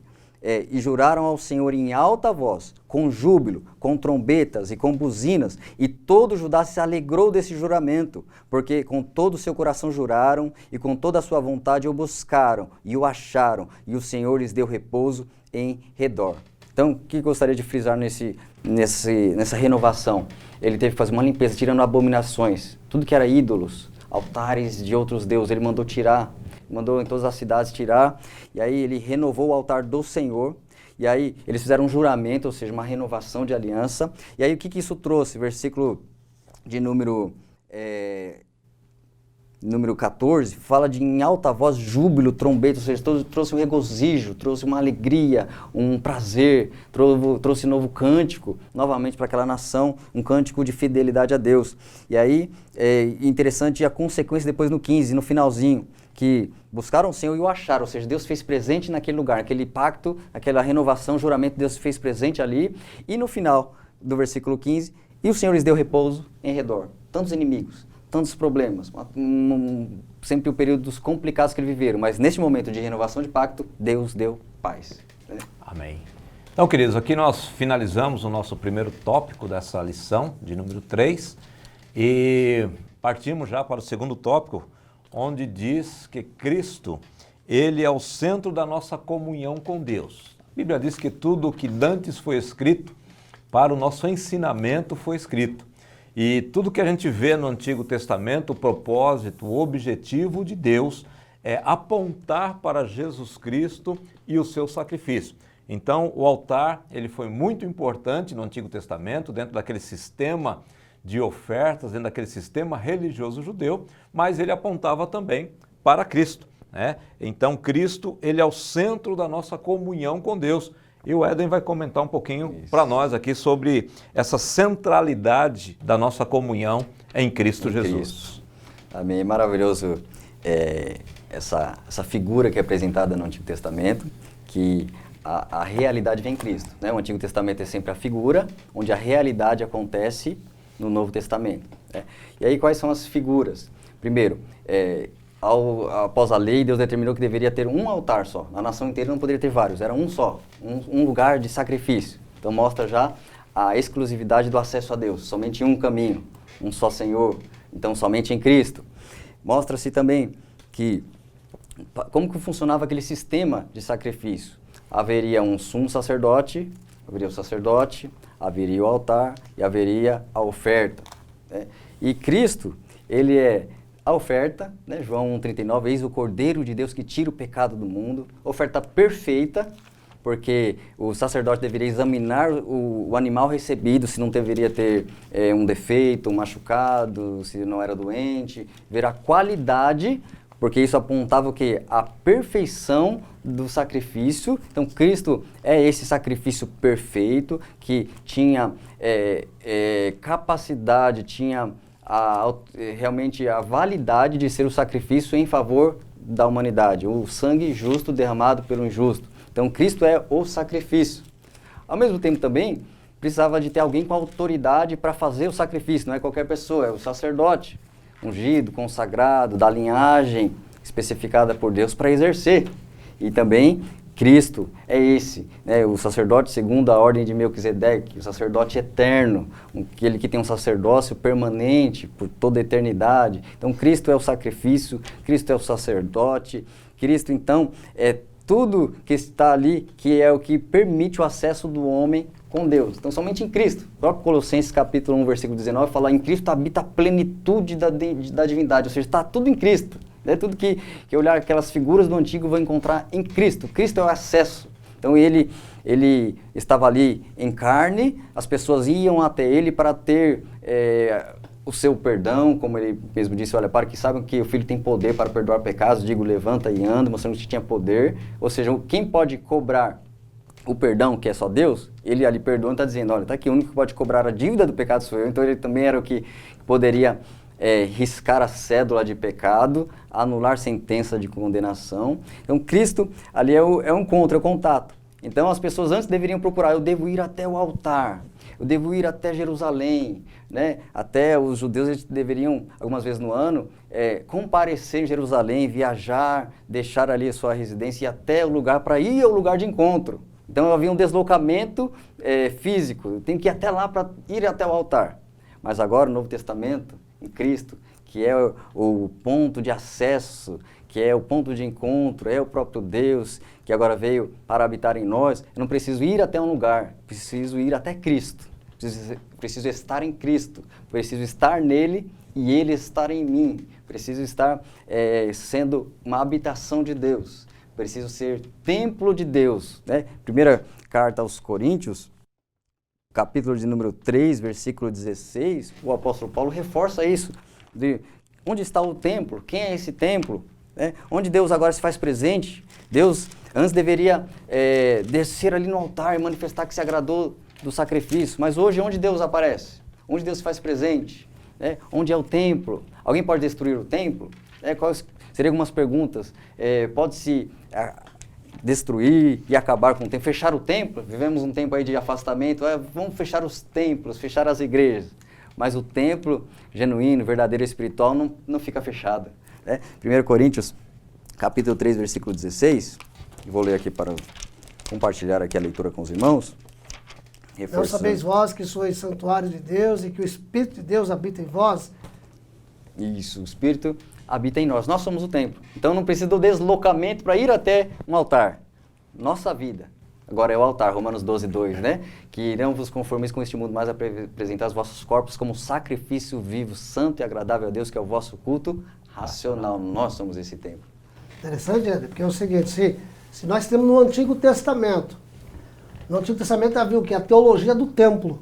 e juraram ao Senhor em alta voz, com júbilo, com trombetas e com buzinas, e todo Judá se alegrou desse juramento, porque com todo o seu coração juraram, e com toda a sua vontade o buscaram, e o acharam, e o Senhor lhes deu repouso em redor. Então, o que gostaria de frisar nessa renovação? Ele teve que fazer uma limpeza, tirando abominações, tudo que era ídolos, altares de outros deuses, ele mandou tirar, mandou em todas as cidades tirar, e aí ele renovou o altar do Senhor, e aí eles fizeram um juramento, ou seja, uma renovação de aliança, e aí o que isso trouxe? Versículo de número 14, fala de em alta voz, júbilo, trombeta, ou seja, trouxe um regozijo, trouxe uma alegria, um prazer, trouxe um novo cântico, novamente para aquela nação, um cântico de fidelidade a Deus. E aí, é interessante a consequência depois no 15, no finalzinho, que buscaram o Senhor e o acharam, ou seja, Deus fez presente naquele lugar, aquele pacto, aquela renovação, juramento, Deus fez presente ali, e no final do versículo 15, e o Senhor lhes deu repouso em redor, tantos inimigos, tantos problemas, sempre o período dos complicados que eles viveram, mas neste momento de renovação de pacto, Deus deu paz. Amém. Então, queridos, aqui nós finalizamos o nosso primeiro tópico dessa lição, de número 3, e partimos já para o segundo tópico, onde diz que Cristo, Ele é o centro da nossa comunhão com Deus. A Bíblia diz que tudo o que dantes foi escrito, para o nosso ensinamento foi escrito. E tudo que a gente vê no Antigo Testamento, o propósito, o objetivo de Deus é apontar para Jesus Cristo e o seu sacrifício. Então, o altar, ele foi muito importante no Antigo Testamento, dentro daquele sistema de ofertas, dentro daquele sistema religioso judeu, mas ele apontava também para Cristo, né? Então, Cristo, ele é o centro da nossa comunhão com Deus. E o Éden vai comentar um pouquinho para nós aqui sobre essa centralidade da nossa comunhão em Cristo Jesus. Amém. Maravilhoso essa figura que é apresentada no Antigo Testamento, que a realidade vem em Cristo, né? O Antigo Testamento é sempre a figura, onde a realidade acontece no Novo Testamento, né? E aí quais são as figuras? Primeiro, após a lei, Deus determinou que deveria ter um altar só. A nação inteira não poderia ter vários, era um só, um lugar de sacrifício. Então mostra já a exclusividade do acesso a Deus, somente um caminho, um só Senhor, então somente em Cristo. Mostra-se também que como que funcionava aquele sistema de sacrifício. Haveria um sumo sacerdote, haveria o altar e haveria a oferta, né? E Cristo, ele é a oferta, né? João 1,39, eis o Cordeiro de Deus que tira o pecado do mundo, oferta perfeita, porque o sacerdote deveria examinar o animal recebido, se não deveria ter um defeito, um machucado, se não era doente, ver a qualidade, porque isso apontava o quê? A perfeição do sacrifício. Então, Cristo é esse sacrifício perfeito, que tinha capacidade, tinha realmente a validade de ser o sacrifício em favor da humanidade, o sangue justo derramado pelo injusto. Então, Cristo é o sacrifício. Ao mesmo tempo também, precisava de ter alguém com autoridade para fazer o sacrifício, não é qualquer pessoa, é o sacerdote, ungido, consagrado, da linhagem especificada por Deus para exercer. E também Cristo é esse, né, o sacerdote segundo a ordem de Melquisedeque, o sacerdote eterno, aquele que tem um sacerdócio permanente por toda a eternidade. Então Cristo é o sacrifício, Cristo é o sacerdote, Cristo então é tudo que está ali, que é o que permite o acesso do homem com Deus. Então, somente em Cristo. O próprio Colossenses capítulo 1, versículo 19, fala: em Cristo habita a plenitude da divindade, ou seja, está tudo em Cristo. É tudo que olhar aquelas figuras do Antigo vai encontrar em Cristo. Cristo é o acesso. Então, ele estava ali em carne, as pessoas iam até ele para ter o seu perdão, como ele mesmo disse, olha, para que saibam que o Filho tem poder para perdoar pecados, digo, levanta e anda, mostrando que tinha poder. Ou seja, quem pode cobrar o perdão, que é só Deus, ele ali perdoa e está dizendo, olha, está aqui, o único que pode cobrar a dívida do pecado sou eu. Então ele também era o que poderia riscar a cédula de pecado, anular sentença de condenação. Então Cristo ali é um encontro, é o contato. Então as pessoas antes deveriam procurar, eu devo ir até o altar, eu devo ir até Jerusalém, né? Até os judeus eles deveriam, algumas vezes no ano, comparecer em Jerusalém, viajar, deixar ali a sua residência e ir até o lugar para ir ao lugar de encontro. Então havia um deslocamento físico, eu tenho que ir até lá para ir até o altar. Mas agora o Novo Testamento, em Cristo, que é o ponto de acesso, que é o ponto de encontro, é o próprio Deus, que agora veio para habitar em nós, eu não preciso ir até um lugar, preciso ir até Cristo, preciso estar em Cristo, preciso estar nele e ele estar em mim, preciso estar sendo uma habitação de Deus, preciso ser templo de Deus, né? Primeira carta aos Coríntios, capítulo de número 3, versículo 16, o apóstolo Paulo reforça isso, de onde está o templo, quem é esse templo, né? Onde Deus agora se faz presente. Deus antes deveria descer ali no altar e manifestar que se agradou do sacrifício, mas hoje onde Deus aparece? Onde Deus se faz presente? Né? Onde é o templo? Alguém pode destruir o templo? Quais seriam algumas perguntas? Pode-se destruir e acabar com o templo, fechar o templo? Vivemos um tempo aí de afastamento, vamos fechar os templos, fechar as igrejas, mas o templo genuíno, verdadeiro, espiritual não fica fechado, né? 1 Coríntios, capítulo 3, versículo 16, vou ler aqui para compartilhar aqui a leitura com os irmãos. Não sabeis vós que sois santuário de Deus e que o Espírito de Deus habita em vós? Isso, o Espírito habita em nós. Nós somos o templo. Então não precisa do deslocamento para ir até um altar. Nossa vida. Agora é o altar, Romanos 12, 2, né? Que não vos conformeis com este mundo, mas apresentar os vossos corpos como sacrifício vivo, santo e agradável a Deus, que é o vosso culto racional. Nós somos esse templo. Interessante, André, porque é o seguinte, se nós temos no Antigo Testamento havia o quê? A teologia do templo.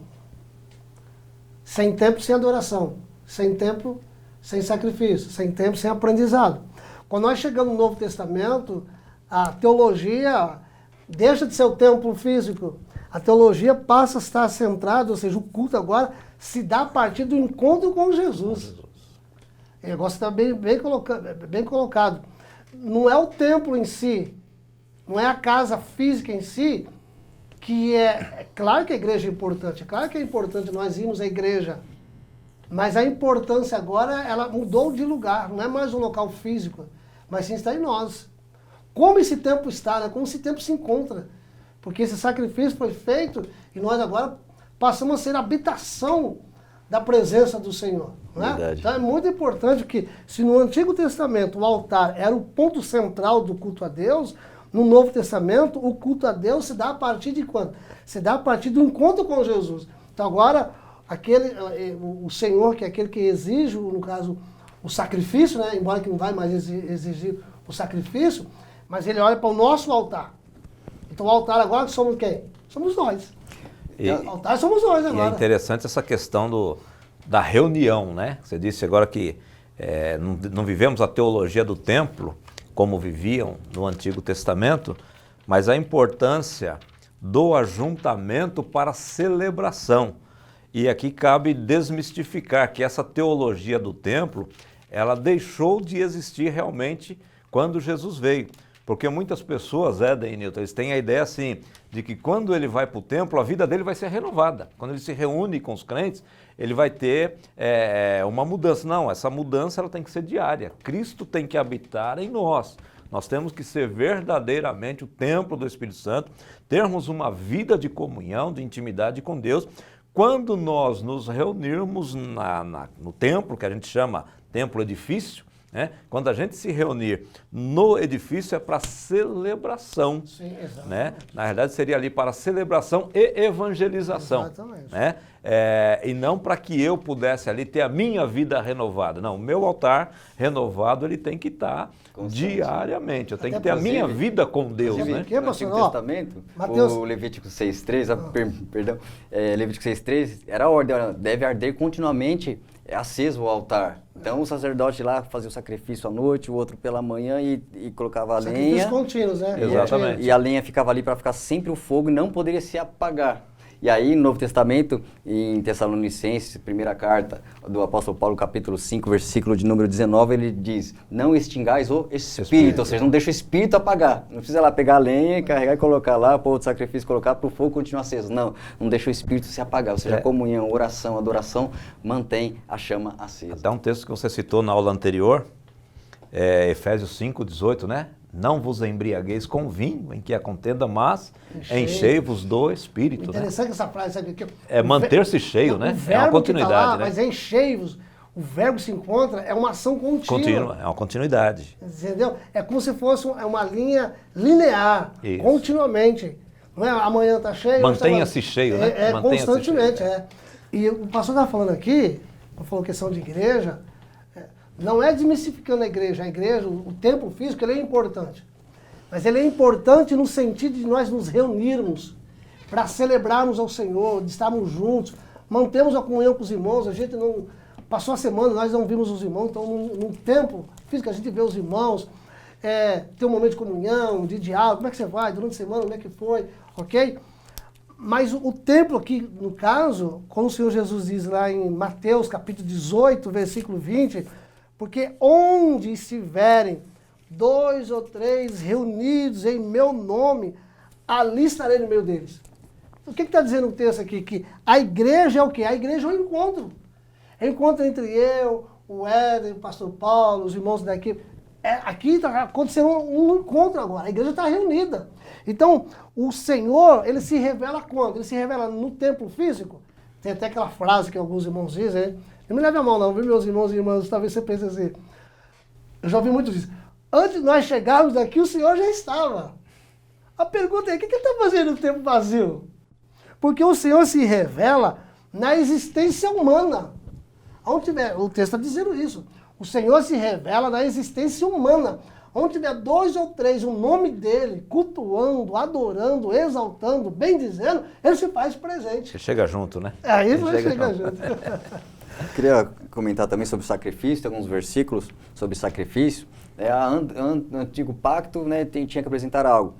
Sem templo, sem adoração. Sem templo, sem sacrifício. Sem templo, sem aprendizado. Quando nós chegamos no Novo Testamento, a teologia deixa de ser o templo físico. A teologia passa a estar centrada, ou seja, o culto agora se dá a partir do encontro com Jesus. O negócio está bem colocado. Não é o templo em si, não é a casa física em si, que é claro que a igreja é importante, é claro que é importante nós irmos à igreja, mas a importância agora, ela mudou de lugar, não é mais um local físico, mas sim está em nós. Como esse templo está, né? Como esse templo se encontra, porque esse sacrifício foi feito e nós agora passamos a ser a habitação da presença do Senhor. Né? Então é muito importante que, se no Antigo Testamento o altar era o ponto central do culto a Deus, no Novo Testamento o culto a Deus se dá a partir de quando? Se dá a partir do encontro com Jesus. Então agora, o Senhor, que é aquele que exige, no caso, o sacrifício, né? Embora que não vai mais exigir o sacrifício, mas ele olha para o nosso altar. Então o altar agora somos quem? Somos nós. O altar somos nós agora. E é interessante essa questão da reunião, né? Você disse agora que não vivemos a teologia do templo, como viviam no Antigo Testamento, mas a importância do ajuntamento para a celebração. E aqui cabe desmistificar que essa teologia do templo, ela deixou de existir realmente quando Jesus veio. Porque muitas pessoas, Éden e Newton, eles têm a ideia assim, de que quando ele vai para o templo, a vida dele vai ser renovada. Quando ele se reúne com os crentes, ele vai ter uma mudança. Não, essa mudança ela tem que ser diária. Cristo tem que habitar em nós. Nós temos que ser verdadeiramente o templo do Espírito Santo, termos uma vida de comunhão, de intimidade com Deus. Quando nós nos reunirmos no templo, que a gente chama templo edifício, né? Quando a gente se reunir no edifício é para celebração. Sim, exatamente. Né? Na verdade seria ali para celebração e evangelização. Exatamente. Né? E não para que eu pudesse ali ter a minha vida renovada. Não, o meu altar renovado ele tem que estar diariamente. Eu tenho que ter a minha vida com Deus. Né? No Antigo Testamento, Mateus... o Levítico 6.3, Levítico 6.3 era a ordem, deve arder continuamente aceso o altar. Então o sacerdote lá fazia o sacrifício à noite, o outro pela manhã e colocava a lenha. Sacrifícios contínuos, né? Exatamente. E a lenha ficava ali para ficar sempre o fogo e não poderia se apagar. E aí, no Novo Testamento, em Tessalonicenses, primeira carta do apóstolo Paulo, capítulo 5, versículo de número 19, ele diz, não extingais o espírito, ou seja, não deixa o espírito apagar. Não precisa lá pegar a lenha, carregar e colocar lá, pôr outro sacrifício, colocar para o fogo continuar aceso. Não deixa o espírito se apagar, ou seja, a comunhão, oração, adoração, mantém a chama acesa. Até um texto que você citou na aula anterior, Efésios 5, 18, né? Não vos embriagueis com vinho, em que há contenda, mas enchei-vos do Espírito. Interessante, né? Essa frase, sabe? Que manter-se cheio, né? É uma continuidade. Tá lá, né? Mas enchei-vos, o verbo se encontra, é uma ação contínua. É uma continuidade. Entendeu? É como se fosse uma linha linear, Isso. continuamente. Não é amanhã está cheio. Mantenha-se cheio, né? Mantenha-se constantemente, cheio. E o pastor estava falando aqui, falou questão de igreja, não é desmistificando a igreja, o templo físico, ele é importante. Mas ele é importante no sentido de nós nos reunirmos para celebrarmos ao Senhor, de estarmos juntos, mantemos a comunhão com os irmãos, a gente não... Passou a semana, nós não vimos os irmãos, então num templo físico a gente vê os irmãos, ter um momento de comunhão, de diálogo, como é que você vai, durante a semana, como é que foi, ok? Mas o templo aqui, no caso, como o Senhor Jesus diz lá em Mateus capítulo 18, versículo 20... Porque onde estiverem 2 ou 3 reunidos em meu nome, ali estarei no meio deles. O que está dizendo o texto aqui? Que a igreja é o quê? A igreja é um encontro. É um encontro entre eu, o Éden, o pastor Paulo, os irmãos daqui. Aqui está acontecendo um encontro agora. A igreja está reunida. Então, o Senhor, ele se revela quando? Ele se revela no templo físico. Tem até aquela frase que alguns irmãos dizem, né? Não me leve a mão não, viu, meus irmãos e irmãs? Talvez você pense assim. Eu já ouvi muito disso. Antes de nós chegarmos aqui, o Senhor já estava. A pergunta é, o que ele está fazendo no tempo vazio? Porque o Senhor se revela na existência humana. Onde tiver, o texto está dizendo isso. O Senhor se revela na existência humana. Onde tiver 2 ou 3, o nome dele, cultuando, adorando, exaltando, bendizendo, ele se faz presente. Você chega junto, né? Aí ele chega junto. Queria comentar também sobre o sacrifício, tem alguns versículos sobre sacrifício. No Antigo Pacto, né, tinha que apresentar algo.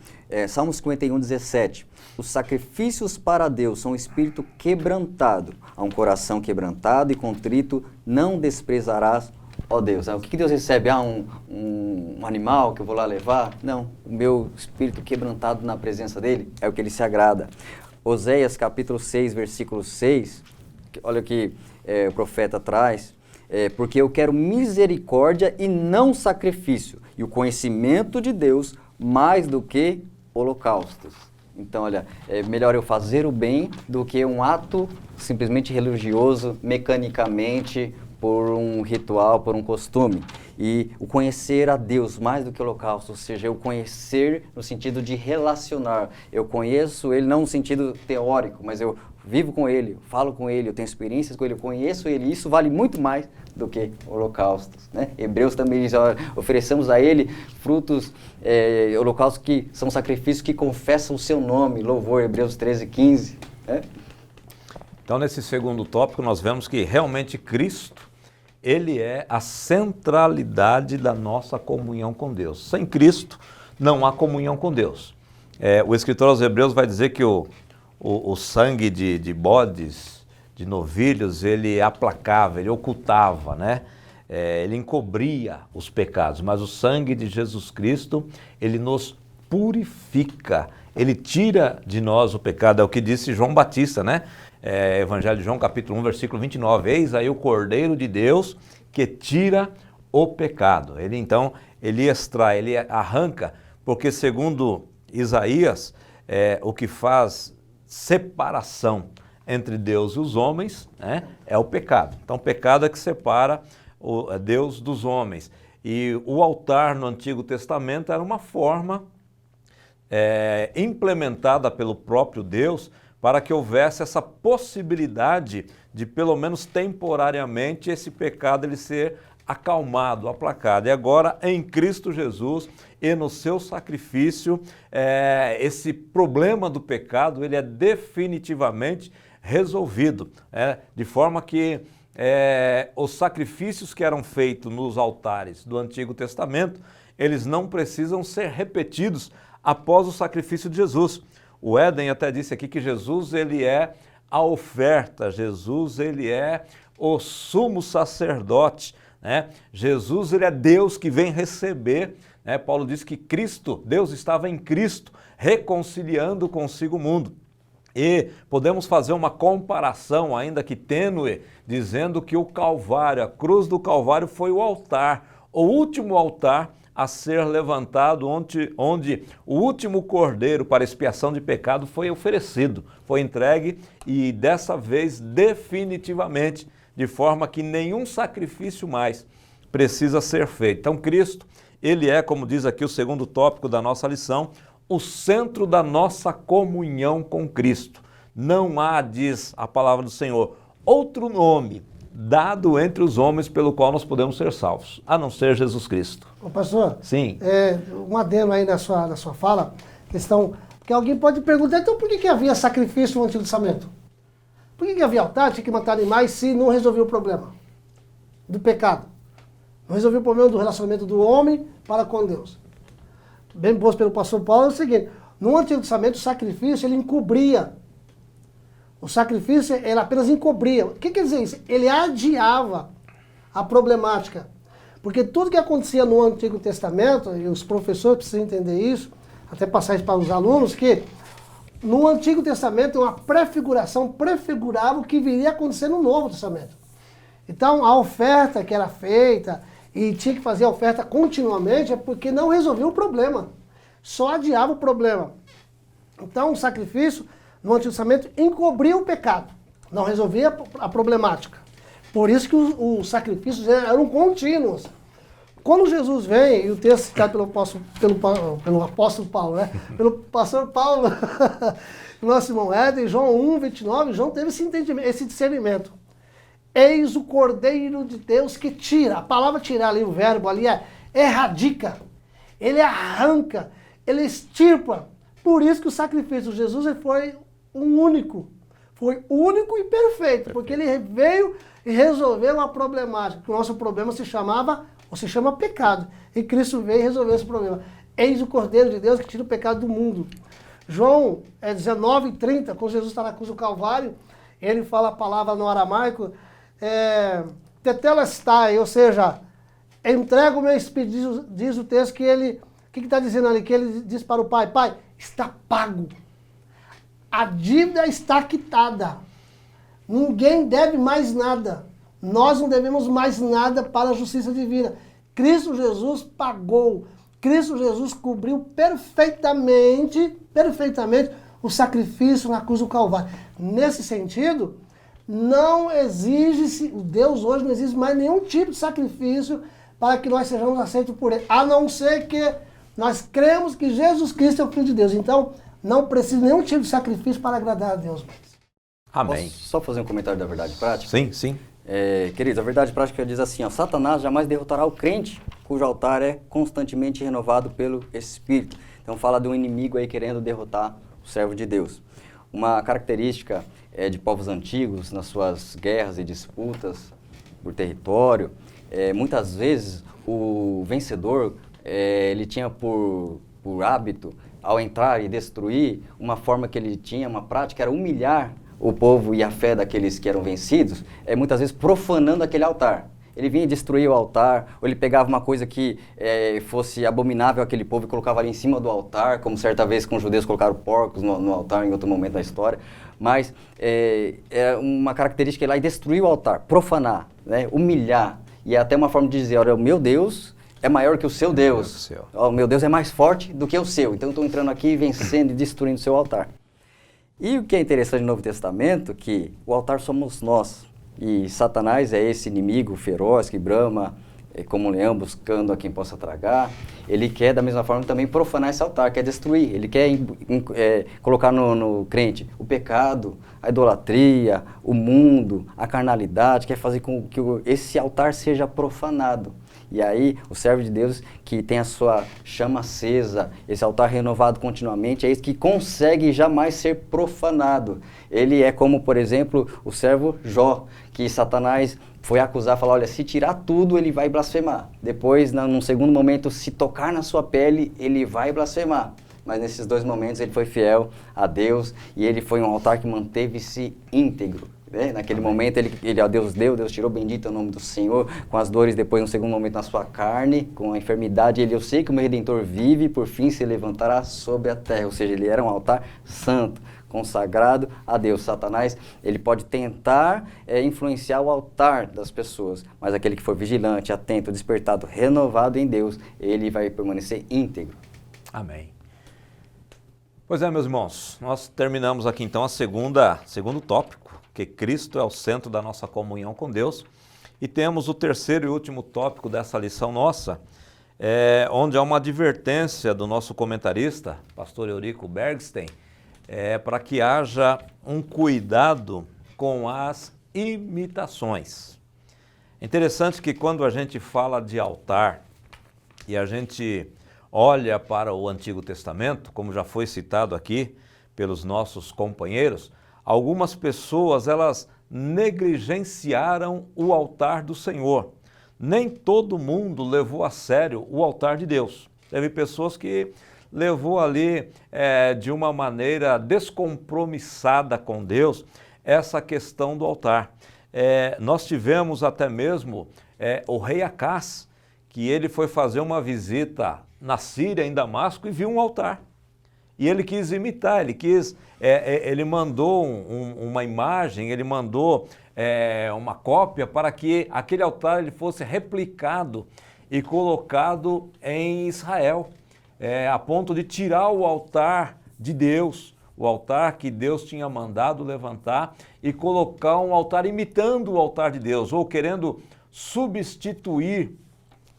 Salmo 51, 17. Os sacrifícios para Deus são um espírito quebrantado. A um coração quebrantado e contrito não desprezarás, ó Deus. O que Deus recebe? Um animal que eu vou lá levar? Não, o meu espírito quebrantado na presença dele é o que ele se agrada. Oséias capítulo 6, versículo 6, olha o que o profeta traz, porque eu quero misericórdia e não sacrifício, e o conhecimento de Deus mais do que holocaustos. Então, olha, é melhor eu fazer o bem do que um ato simplesmente religioso, mecanicamente, por um ritual, por um costume. E o conhecer a Deus mais do que o holocausto, ou seja, eu conhecer no sentido de relacionar. Eu conheço Ele não no sentido teórico, mas eu vivo com Ele, falo com Ele, eu tenho experiências com Ele, eu conheço Ele. Isso vale muito mais do que holocaustos, né? Hebreus também diz, ofereçamos a Ele frutos, holocaustos que são sacrifícios que confessam o seu nome, louvor, Hebreus 13, 15. Né? Então, nesse segundo tópico, nós vemos que realmente Cristo, Ele é a centralidade da nossa comunhão com Deus. Sem Cristo, não há comunhão com Deus. O escritor aos Hebreus vai dizer que o sangue de bodes, de novilhos, ele aplacava, ele ocultava, né? Ele encobria os pecados, mas o sangue de Jesus Cristo, ele nos purifica, ele tira de nós o pecado, é o que disse João Batista, né? Evangelho de João, capítulo 1, versículo 29, eis aí o Cordeiro de Deus que tira o pecado. Ele extrai, ele arranca, porque segundo Isaías, o que faz separação entre Deus e os homens, né, é o pecado. Então o pecado é que separa Deus dos homens. E o altar no Antigo Testamento era uma forma implementada pelo próprio Deus para que houvesse essa possibilidade de, pelo menos temporariamente, esse pecado ele ser acalmado, aplacado. E agora, em Cristo Jesus e no seu sacrifício, esse problema do pecado ele é definitivamente resolvido, de forma que os sacrifícios que eram feitos nos altares do Antigo Testamento, eles não precisam ser repetidos após o sacrifício de Jesus. O Éden até disse aqui que Jesus ele é a oferta, Jesus ele é o sumo sacerdote, né? Jesus ele é Deus que vem receber, né? Paulo diz que Cristo, Deus estava em Cristo, reconciliando consigo o mundo. E podemos fazer uma comparação, ainda que tênue, dizendo que o Calvário, a cruz do Calvário foi o altar, o último altar a ser levantado, onde o último cordeiro para expiação de pecado foi oferecido, foi entregue e dessa vez definitivamente, de forma que nenhum sacrifício mais precisa ser feito. Então Cristo, ele é, como diz aqui o segundo tópico da nossa lição, o centro da nossa comunhão com Cristo. Não há, diz a palavra do Senhor, outro nome dado entre os homens pelo qual nós podemos ser salvos, a não ser Jesus Cristo. Ô pastor, sim. Um adendo aí na sua fala, questão, que alguém pode perguntar, então por que havia sacrifício no Antigo Testamento? Por que havia altar, tinha que matar animais se não resolvia o problema do pecado? Não resolvia o problema do relacionamento do homem para com Deus. Bem posto pelo pastor Paulo é o seguinte, no Antigo Testamento o sacrifício ele encobria. O sacrifício ele apenas encobria. O que quer dizer isso? Ele adiava a problemática. Porque tudo que acontecia no Antigo Testamento, e os professores precisam entender isso, até passar isso para os alunos, que no Antigo Testamento uma prefiguração prefigurava o que viria a acontecer no Novo Testamento. Então a oferta que era feita, e tinha que fazer a oferta continuamente, é porque não resolvia o problema. Só adiava o problema. Então o sacrifício no Antigo Testamento encobria o pecado, não resolvia a problemática. Por isso que os sacrifícios eram contínuos. Quando Jesus vem, e o texto citado pelo apóstolo Paulo, né? Pelo pastor Paulo, nosso irmão Éden, João 1, 29, João teve esse entendimento, esse discernimento. Eis o Cordeiro de Deus que tira. A palavra tirar ali, o verbo ali é erradica. Ele arranca, ele extirpa. Por isso que o sacrifício de Jesus ele foi único. Foi único e perfeito, porque ele veio e resolveu uma problemática. O nosso problema se chama pecado. E Cristo veio e resolveu esse problema. Eis o Cordeiro de Deus que tira o pecado do mundo. João 19:30, quando Jesus está na cruz do Calvário, ele fala a palavra no aramaico, tetelestai, ou seja, entrego o meu espírito, diz o texto que ele, o que está dizendo ali? Que ele diz para o pai, pai, está pago. A dívida está quitada. Ninguém deve mais nada. Nós não devemos mais nada para a justiça divina. Cristo Jesus pagou. Cristo Jesus cobriu perfeitamente o sacrifício na cruz do Calvário. Nesse sentido, não exige-se, Deus hoje não exige mais nenhum tipo de sacrifício para que nós sejamos aceitos por Ele, a não ser que nós cremos que Jesus Cristo é o Filho de Deus. Então, não precisa de nenhum tipo de sacrifício para agradar a Deus. Amém. Posso só fazer um comentário da verdade prática? Sim, sim. Queridos, a verdade prática diz assim, ó, Satanás jamais derrotará o crente, cujo altar é constantemente renovado pelo Espírito. Então fala de um inimigo aí querendo derrotar o servo de Deus. Uma característica de povos antigos, nas suas guerras e disputas por território, muitas vezes o vencedor, ele tinha por hábito, ao entrar e destruir, uma forma que ele tinha, uma prática, era humilhar o povo e a fé daqueles que eram vencidos, muitas vezes profanando aquele altar. Ele vinha destruir o altar, ou ele pegava uma coisa que fosse abominável àquele povo e colocava ali em cima do altar, como certa vez com os judeus colocaram porcos no altar em outro momento da história. Mas é uma característica lá e destruir o altar, profanar, né, humilhar. E é até uma forma de dizer, olha, o meu Deus é maior que o seu Deus. O meu Deus é mais forte do que o seu. Então eu estou entrando aqui vencendo e destruindo o seu altar. E o que é interessante no Novo Testamento, que o altar somos nós. E Satanás é esse inimigo feroz que brama como um leão buscando a quem possa tragar. Ele quer, da mesma forma, também profanar esse altar, quer destruir. Ele quer colocar no crente o pecado, a idolatria, o mundo, a carnalidade, quer fazer com que esse altar seja profanado. E aí, o servo de Deus que tem a sua chama acesa, esse altar renovado continuamente, é esse que consegue jamais ser profanado. Ele é como, por exemplo, o servo Jó, que Satanás foi acusar, falar, olha, se tirar tudo, ele vai blasfemar. Depois, num segundo momento, se tocar na sua pele, ele vai blasfemar. Mas nesses dois momentos, ele foi fiel a Deus e ele foi um altar que manteve-se íntegro. Naquele momento, ele, ó, Deus deu, Deus tirou, bendito é o nome do Senhor, com as dores depois, no segundo momento, na sua carne, com a enfermidade, eu sei que o meu Redentor vive e por fim se levantará sobre a terra, ou seja, ele era um altar santo, consagrado a Deus. Satanás, ele pode tentar influenciar o altar das pessoas, mas aquele que for vigilante, atento, despertado, renovado em Deus, ele vai permanecer íntegro. Amém. Pois é, meus irmãos, nós terminamos aqui então segundo tópico, que Cristo é o centro da nossa comunhão com Deus. E temos o terceiro e último tópico dessa lição nossa, onde há uma advertência do nosso comentarista, pastor Eurico Bergstein, para que haja um cuidado com as imitações. É interessante que quando a gente fala de altar e a gente olha para o Antigo Testamento, como já foi citado aqui pelos nossos companheiros, algumas pessoas, elas negligenciaram o altar do Senhor. Nem todo mundo levou a sério o altar de Deus. Teve pessoas que levou ali de uma maneira descompromissada com Deus essa questão do altar. Nós tivemos até mesmo o rei Acás, que ele foi fazer uma visita na Síria, em Damasco, e viu um altar. E ele quis imitar, ele mandou uma imagem, ele mandou uma cópia para que aquele altar ele fosse replicado e colocado em Israel, a ponto de tirar o altar de Deus, o altar que Deus tinha mandado levantar, e colocar um altar imitando o altar de Deus, ou querendo substituir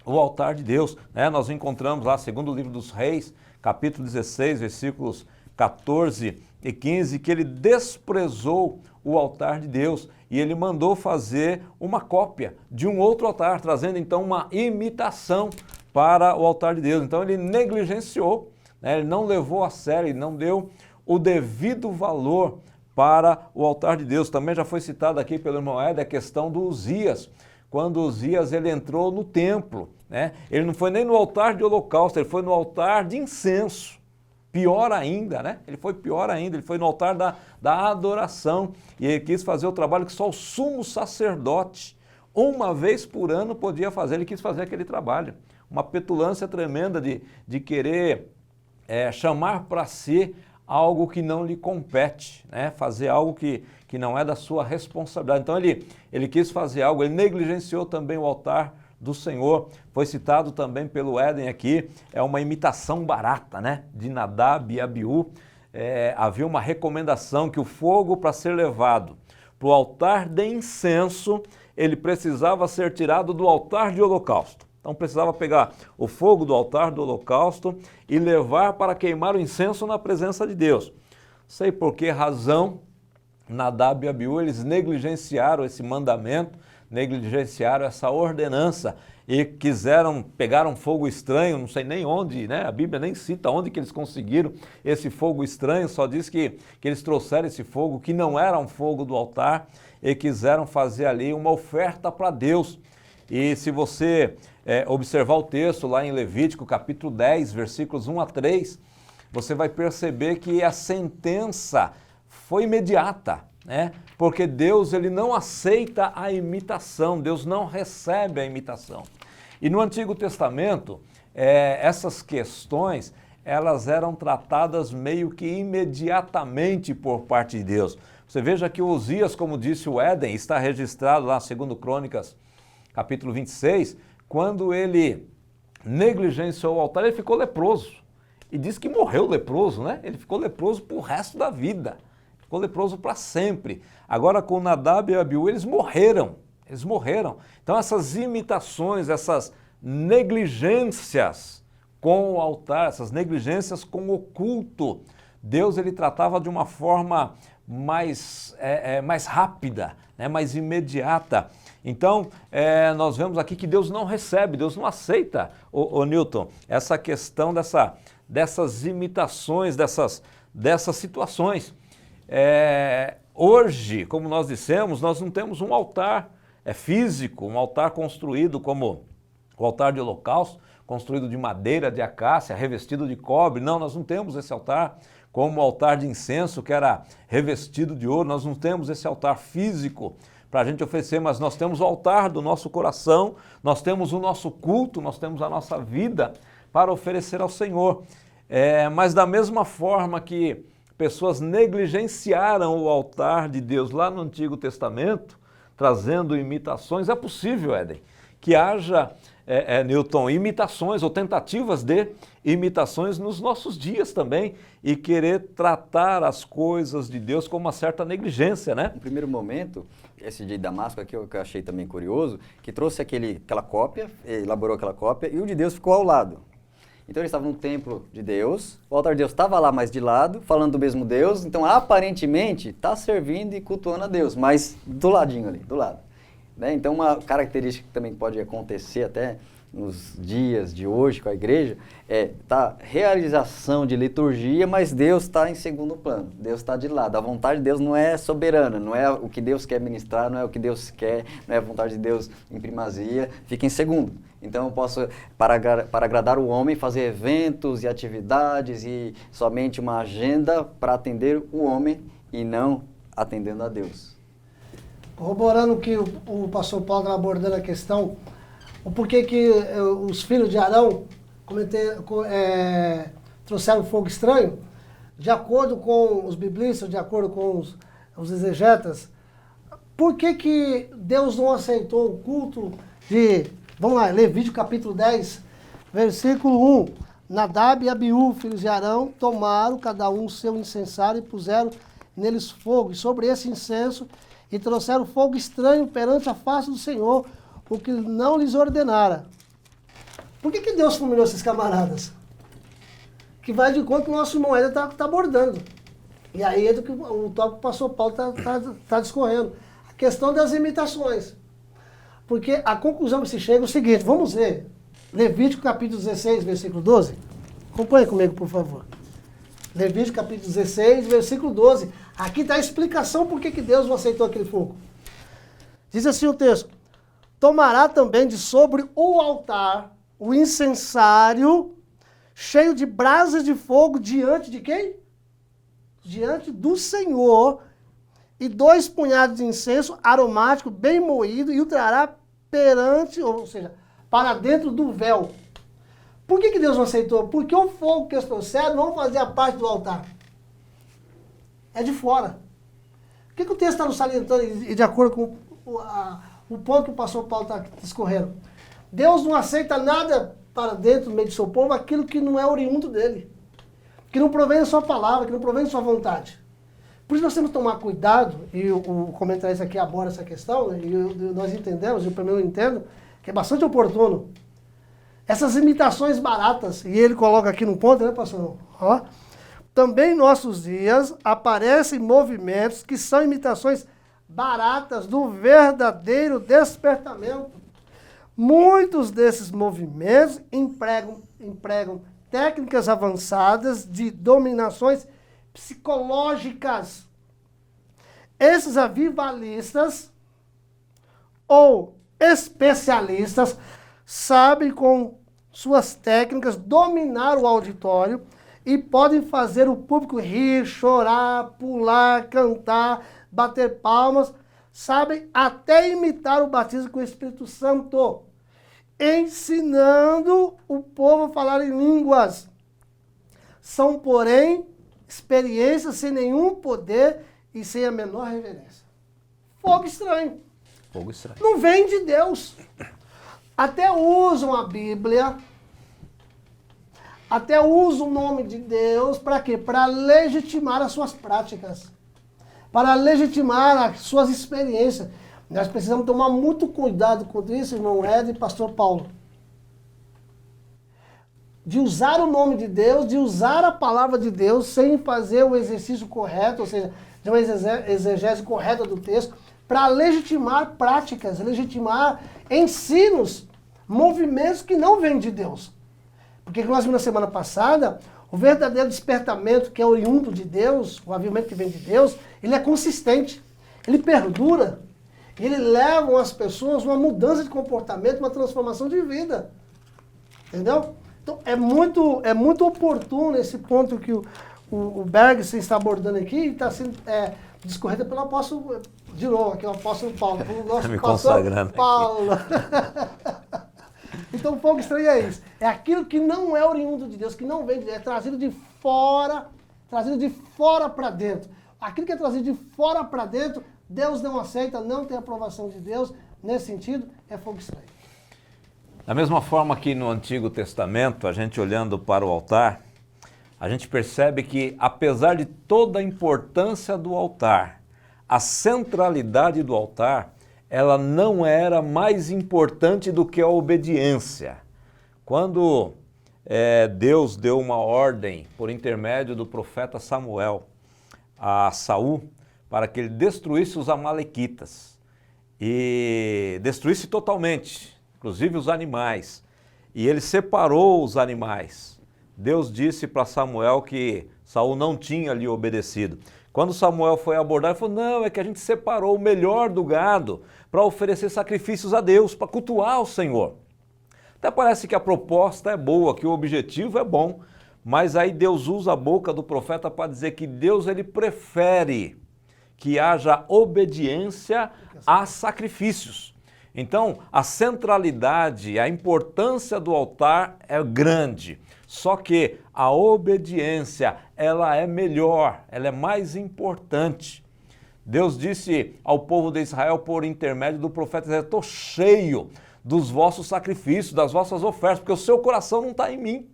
o altar de Deus. Nós encontramos lá, segundo o livro dos Reis, capítulo 16, versículos 14 e 15, que ele desprezou o altar de Deus e ele mandou fazer uma cópia de um outro altar, trazendo então uma imitação para o altar de Deus. Então ele negligenciou, ele não levou a sério, ele não deu o devido valor para o altar de Deus. Também já foi citado aqui pelo irmão Éder a questão do Uzias. Quando Uzias ele entrou no templo, ele não foi nem no altar de holocausto, ele foi no altar de incenso. Pior ainda, ele foi pior ainda, ele foi no altar da adoração, e ele quis fazer o trabalho que só o sumo sacerdote, uma vez por ano podia fazer, ele quis fazer aquele trabalho. Uma petulância tremenda de querer chamar para si algo que não lhe compete, né? Fazer algo que não é da sua responsabilidade. Então ele quis fazer algo, ele negligenciou também o altar do Senhor. Foi citado também pelo Éden aqui, é uma imitação barata, né? De Nadab e Abiú. Havia uma recomendação que o fogo, para ser levado para o altar de incenso, ele precisava ser tirado do altar de holocausto. Então precisava pegar o fogo do altar do holocausto e levar para queimar o incenso na presença de Deus. Sei por que razão Nadab e Abiú, eles negligenciaram esse mandamento, negligenciaram essa ordenança e pegaram fogo estranho, não sei nem onde, né? A Bíblia nem cita onde que eles conseguiram esse fogo estranho, só diz que eles trouxeram esse fogo, que não era um fogo do altar, e quiseram fazer ali uma oferta para Deus. E se você observar o texto lá em Levítico, capítulo 10, versículos 1 a 3, você vai perceber que a sentença foi imediata, né? Porque Deus, ele não aceita a imitação, Deus não recebe a imitação. E no Antigo Testamento, essas questões, elas eram tratadas meio que imediatamente por parte de Deus. Você veja que Uzias, como disse o Éden, está registrado lá, segundo Crônicas, capítulo 26, quando ele negligenciou o altar, ele ficou leproso. E diz que morreu leproso, né? Ele ficou leproso pro resto da vida. Ficou leproso para sempre. Agora com Nadab e Abiú, eles morreram. Então essas imitações, essas negligências com o altar, essas negligências com o culto, Deus ele tratava de uma forma mais rápida, né? Mais imediata. Então, nós vemos aqui que Deus não recebe, Deus não aceita, ô Newton, essa questão dessas imitações, dessas situações. Hoje, como nós dissemos, nós não temos um altar físico, um altar construído como o altar de holocausto, construído de madeira, de acácia, revestido de cobre. Não, nós não temos esse altar como o altar de incenso, que era revestido de ouro. Nós não temos esse altar físico para a gente oferecer, mas nós temos o altar do nosso coração, nós temos o nosso culto, nós temos a nossa vida para oferecer ao Senhor. Mas da mesma forma que pessoas negligenciaram o altar de Deus lá no Antigo Testamento, trazendo imitações, é possível, Éden, que haja, Newton, imitações ou tentativas de imitações nos nossos dias também e querer tratar as coisas de Deus com uma certa negligência, né? No primeiro momento, esse de Damasco aqui, que eu achei também curioso, que trouxe aquela cópia, elaborou aquela cópia e o de Deus ficou ao lado. Então ele estava no templo de Deus, o altar de Deus estava lá mais de lado, falando do mesmo Deus, então aparentemente está servindo e cultuando a Deus, mas do ladinho ali, do lado. Né? Então uma característica que também pode acontecer até nos dias de hoje com a igreja tá realização de liturgia, mas Deus está em segundo plano, Deus está de lado. A vontade de Deus não é soberana, não é o que Deus quer ministrar, não é o que Deus quer, não é a vontade de Deus em primazia, fica em segundo. Então eu posso, para agradar o homem, fazer eventos e atividades e somente uma agenda para atender o homem e não atendendo a Deus. Corroborando que o pastor Paulo estava abordando a questão, o porquê que os filhos de Arão trouxeram fogo estranho, de acordo com os biblistas, de acordo com os exegetas, por que Deus não aceitou o culto de, vamos lá, Levítico capítulo 10, versículo 1, Nadab e Abiú, filhos de Arão, tomaram cada um o seu incensário e puseram neles fogo, e sobre esse incenso, e trouxeram fogo estranho perante a face do Senhor, o que não lhes ordenara. Por que Deus fulminou esses camaradas? Que vai de conta que o nosso irmão Éder está abordando. E aí é do que o tópico que o pastor Paulo está discorrendo. A questão das imitações. Porque a conclusão que se chega é o seguinte, vamos ver. Levítico capítulo 16, versículo 12. Acompanhe comigo, por favor. Levítico capítulo 16, versículo 12. Aqui está a explicação por que Deus não aceitou aquele fogo. Diz assim o texto: tomará também de sobre o altar o incensário cheio de brasas de fogo diante de quem? Diante do Senhor, e 2 punhados de incenso aromático bem moído, e o trará perante, ou seja, para dentro do véu. Por que Deus não aceitou? Porque o fogo que eles trouxeram não fazia parte do altar. É de fora. O que o texto está nos salientando e de acordo com o ponto que o pastor Paulo está discorrendo? Deus não aceita nada para dentro do meio do seu povo, aquilo que não é oriundo dele. Que não provém da sua palavra, que não provém da sua vontade. Por isso nós temos que tomar cuidado, e o comentarista aqui aborda essa questão, né, e nós entendemos, e pelo menos eu entendo, que é bastante oportuno. Essas imitações baratas, e ele coloca aqui no ponto, né, pastor? Ó, também em nossos dias aparecem movimentos que são imitações baratas do verdadeiro despertamento. Muitos desses movimentos empregam técnicas avançadas de dominações psicológicas. Esses avivalistas ou especialistas sabem com suas técnicas dominar o auditório e podem fazer o público rir, chorar, pular, cantar, bater palmas, sabem até imitar o batismo com o Espírito Santo, ensinando o povo a falar em línguas. São, porém, experiências sem nenhum poder e sem a menor reverência. Fogo estranho. Fogo estranho. Não vem de Deus. Até usam a Bíblia, até usam o nome de Deus, para quê? Para legitimar as suas práticas, para legitimar as suas experiências. Nós precisamos tomar muito cuidado com isso, irmão Ed e pastor Paulo. De usar o nome de Deus, de usar a palavra de Deus sem fazer o exercício correto, ou seja, de uma exegese correta do texto, para legitimar práticas, legitimar ensinos, movimentos que não vêm de Deus. Porque nós vimos na semana passada, o verdadeiro despertamento que é oriundo de Deus, o avivamento que vem de Deus, ele é consistente, ele perdura, ele leva as pessoas a uma mudança de comportamento, uma transformação de vida. Entendeu? Então é muito oportuno esse ponto que o Bergson está abordando aqui e está sendo discorrido pelo apóstolo, de novo, aqui o apóstolo Paulo, pelo nosso me pastor consagrando Paulo. Então o fogo estranho é isso. É aquilo que não é oriundo de Deus, que não vem de Deus, é trazido de fora para dentro. Aquilo que é trazido de fora para dentro, Deus não aceita, não tem aprovação de Deus. Nesse sentido, é fogo estranho. Da mesma forma que no Antigo Testamento, a gente olhando para o altar, a gente percebe que, apesar de toda a importância do altar, a centralidade do altar, ela não era mais importante do que a obediência. Quando Deus deu uma ordem por intermédio do profeta Samuel a Saul para que ele destruísse os amalequitas e destruísse totalmente, inclusive os animais, e ele separou os animais. Deus disse para Samuel que Saul não tinha lhe obedecido. Quando Samuel foi abordar, ele falou, não, é que a gente separou o melhor do gado para oferecer sacrifícios a Deus, para cultuar o Senhor. Até parece que a proposta é boa, que o objetivo é bom, mas aí Deus usa a boca do profeta para dizer que Deus ele prefere que haja obediência a sacrifícios. Então, a centralidade, a importância do altar é grande. Só que a obediência, ela é melhor, ela é mais importante. Deus disse ao povo de Israel por intermédio do profeta Isaías, estou cheio dos vossos sacrifícios, das vossas ofertas, porque o seu coração não está em mim.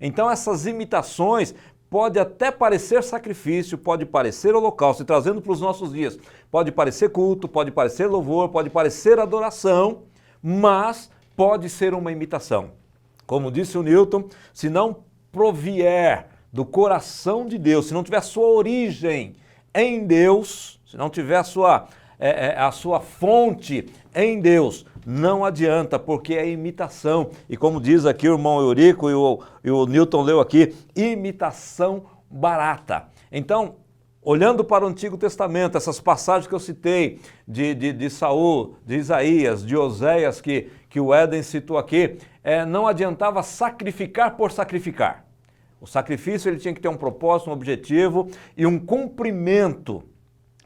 Então essas imitações pode até parecer sacrifício, pode parecer holocausto, e trazendo para os nossos dias, pode parecer culto, pode parecer louvor, pode parecer adoração, mas pode ser uma imitação. Como disse o Newton, se não provier do coração de Deus, se não tiver sua origem em Deus, se não tiver a sua fonte em Deus, não adianta, porque é imitação. E como diz aqui o irmão Eurico e o Newton leu aqui, imitação barata. Então, olhando para o Antigo Testamento, essas passagens que eu citei de Saul, de Isaías, de Oséias, que o Éden citou aqui, não adiantava sacrificar por sacrificar. O sacrifício ele tinha que ter um propósito, um objetivo e um cumprimento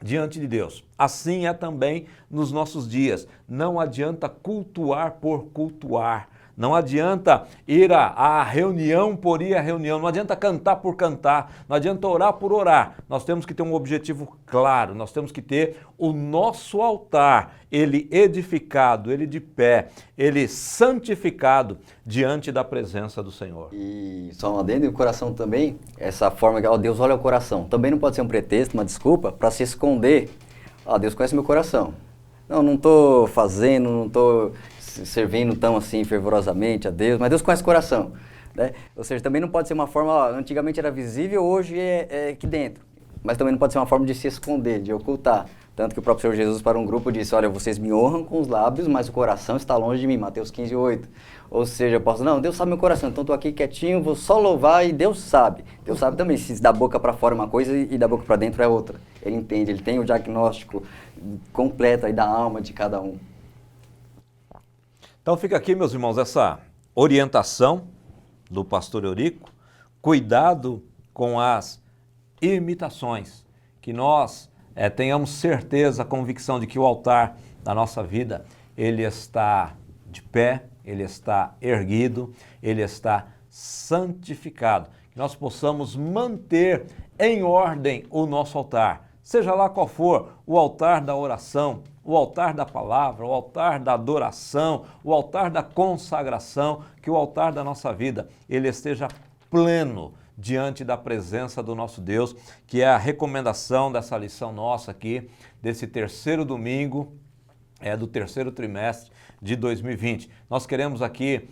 diante de Deus. Assim é também nos nossos dias. Não adianta cultuar por cultuar. Não adianta ir à reunião por ir à reunião, não adianta cantar por cantar, não adianta orar por orar. Nós temos que ter um objetivo claro, nós temos que ter o nosso altar, ele edificado, ele de pé, ele santificado diante da presença do Senhor. E só um adendo, e o coração também, essa forma que Deus olha o coração, também não pode ser um pretexto, uma desculpa para se esconder. Deus conhece meu coração. Não estou fazendo, não estou servindo tão assim fervorosamente a Deus, mas Deus conhece o coração, né? Ou seja, também não pode ser uma forma, antigamente era visível, hoje é aqui dentro, mas também não pode ser uma forma de se esconder, de ocultar. Tanto que o próprio Senhor Jesus para um grupo disse, olha, vocês me honram com os lábios, mas o coração está longe de mim, Mateus 15:8. Ou seja, eu posso, não, Deus sabe meu coração, então estou aqui quietinho, vou só louvar e Deus sabe. Deus sabe também se da boca para fora é uma coisa e da boca para dentro é outra. Ele entende, ele tem o diagnóstico completo aí da alma de cada um. Então fica aqui, meus irmãos, essa orientação do pastor Eurico, cuidado com as imitações, que nós tenhamos certeza, convicção de que o altar da nossa vida, ele está de pé, ele está erguido, ele está santificado, que nós possamos manter em ordem o nosso altar, seja lá qual for, o altar da oração, o altar da palavra, o altar da adoração, o altar da consagração, que o altar da nossa vida, ele esteja pleno diante da presença do nosso Deus, que é a recomendação dessa lição nossa aqui, desse terceiro domingo, do terceiro trimestre de 2020. Nós queremos aqui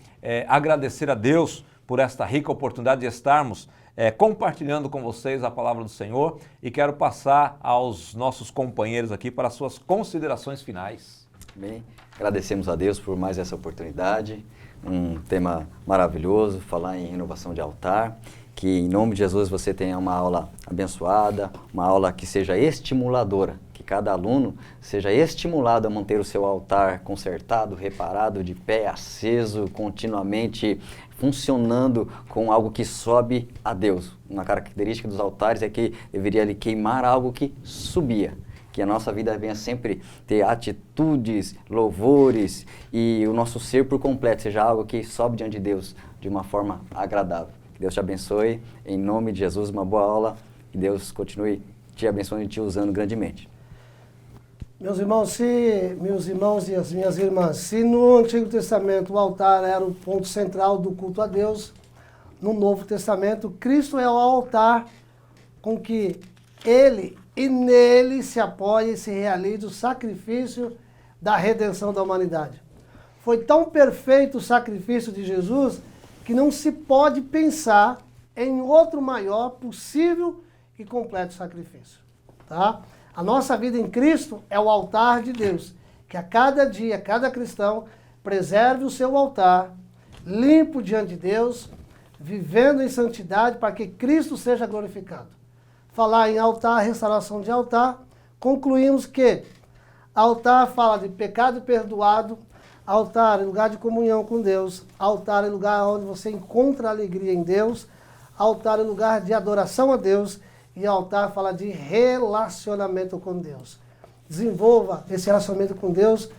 agradecer a Deus por esta rica oportunidade de estarmos compartilhando com vocês a palavra do Senhor e quero passar aos nossos companheiros aqui para as suas considerações finais. Bem, agradecemos a Deus por mais essa oportunidade, um tema maravilhoso, falar em renovação de altar, que em nome de Jesus você tenha uma aula abençoada, uma aula que seja estimuladora, que cada aluno seja estimulado a manter o seu altar consertado, reparado, de pé, aceso, continuamente funcionando com algo que sobe a Deus. Uma característica dos altares é que deveria ali queimar algo que subia. Que a nossa vida venha sempre ter atitudes, louvores e o nosso ser por completo seja algo que sobe diante de Deus de uma forma agradável. Que Deus te abençoe, em nome de Jesus, uma boa aula, que Deus continue te abençoando e te usando grandemente. Meus irmãos e as minhas irmãs, se no Antigo Testamento o altar era o ponto central do culto a Deus, no Novo Testamento, Cristo é o altar com que Ele e nele se apoia e se realiza o sacrifício da redenção da humanidade. Foi tão perfeito o sacrifício de Jesus que não se pode pensar em outro maior possível e completo sacrifício. Tá? A nossa vida em Cristo é o altar de Deus, que a cada dia, cada cristão, preserve o seu altar, limpo diante de Deus, vivendo em santidade para que Cristo seja glorificado. Falar em altar, restauração de altar, concluímos que altar fala de pecado perdoado, altar é lugar de comunhão com Deus, altar é lugar onde você encontra alegria em Deus, altar é lugar de adoração a Deus e altar fala de relacionamento com Deus. Desenvolva esse relacionamento com Deus,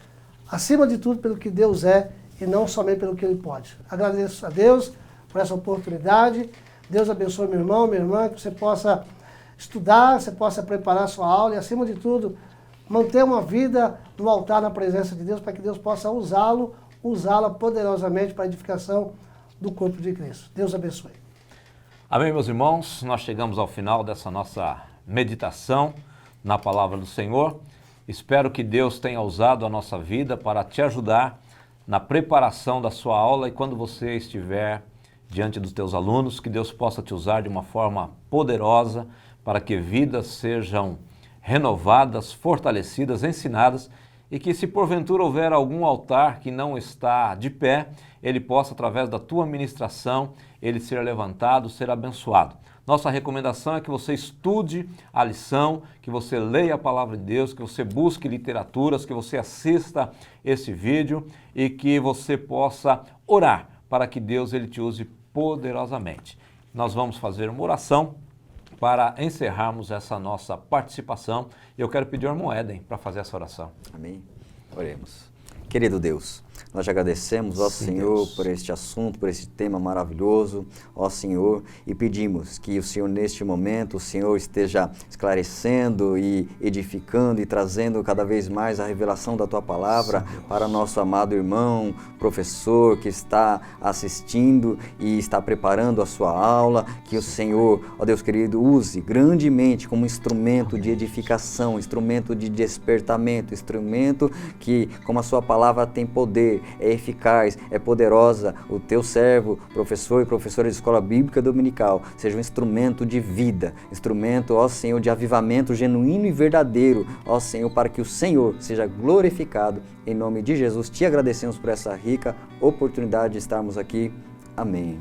acima de tudo pelo que Deus é e não somente pelo que Ele pode. Agradeço a Deus por essa oportunidade. Deus abençoe meu irmão, minha irmã, que você possa estudar, você possa preparar a sua aula e, acima de tudo, manter uma vida no altar na presença de Deus para que Deus possa usá-la poderosamente para a edificação do corpo de Cristo. Deus abençoe. Amém, meus irmãos? Nós chegamos ao final dessa nossa meditação na palavra do Senhor. Espero que Deus tenha usado a nossa vida para te ajudar na preparação da sua aula e quando você estiver diante dos teus alunos, que Deus possa te usar de uma forma poderosa para que vidas sejam renovadas, fortalecidas, ensinadas e que se porventura houver algum altar que não está de pé, ele possa, através da tua ministração, ele ser levantado, ser abençoado. Nossa recomendação é que você estude a lição, que você leia a palavra de Deus, que você busque literaturas, que você assista esse vídeo e que você possa orar para que Deus ele te use poderosamente. Nós vamos fazer uma oração para encerrarmos essa nossa participação. Eu quero pedir ao irmão Éden para fazer essa oração. Amém. Oremos. Querido Deus, nós te agradecemos, ó Senhor, Deus, por este assunto, por este tema maravilhoso, ó Senhor, e pedimos que o Senhor, neste momento, o Senhor esteja esclarecendo e edificando e trazendo cada vez mais a revelação da Tua Palavra para nosso amado irmão, professor que está assistindo e está preparando a sua aula, que o Senhor, ó Deus querido, use grandemente como instrumento de edificação, instrumento de despertamento, instrumento que, como a sua palavra tem poder, é eficaz, é poderosa, o teu servo, professor e professora de escola bíblica dominical, seja um instrumento de vida, instrumento, ó Senhor, de avivamento genuíno e verdadeiro, ó Senhor, para que o Senhor seja glorificado. Em nome de Jesus, te agradecemos por essa rica oportunidade de estarmos aqui. Amém.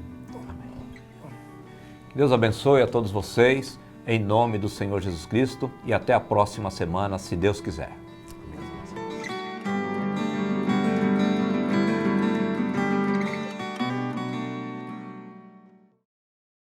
Que Deus abençoe a todos vocês, em nome do Senhor Jesus Cristo, e até a próxima semana, se Deus quiser.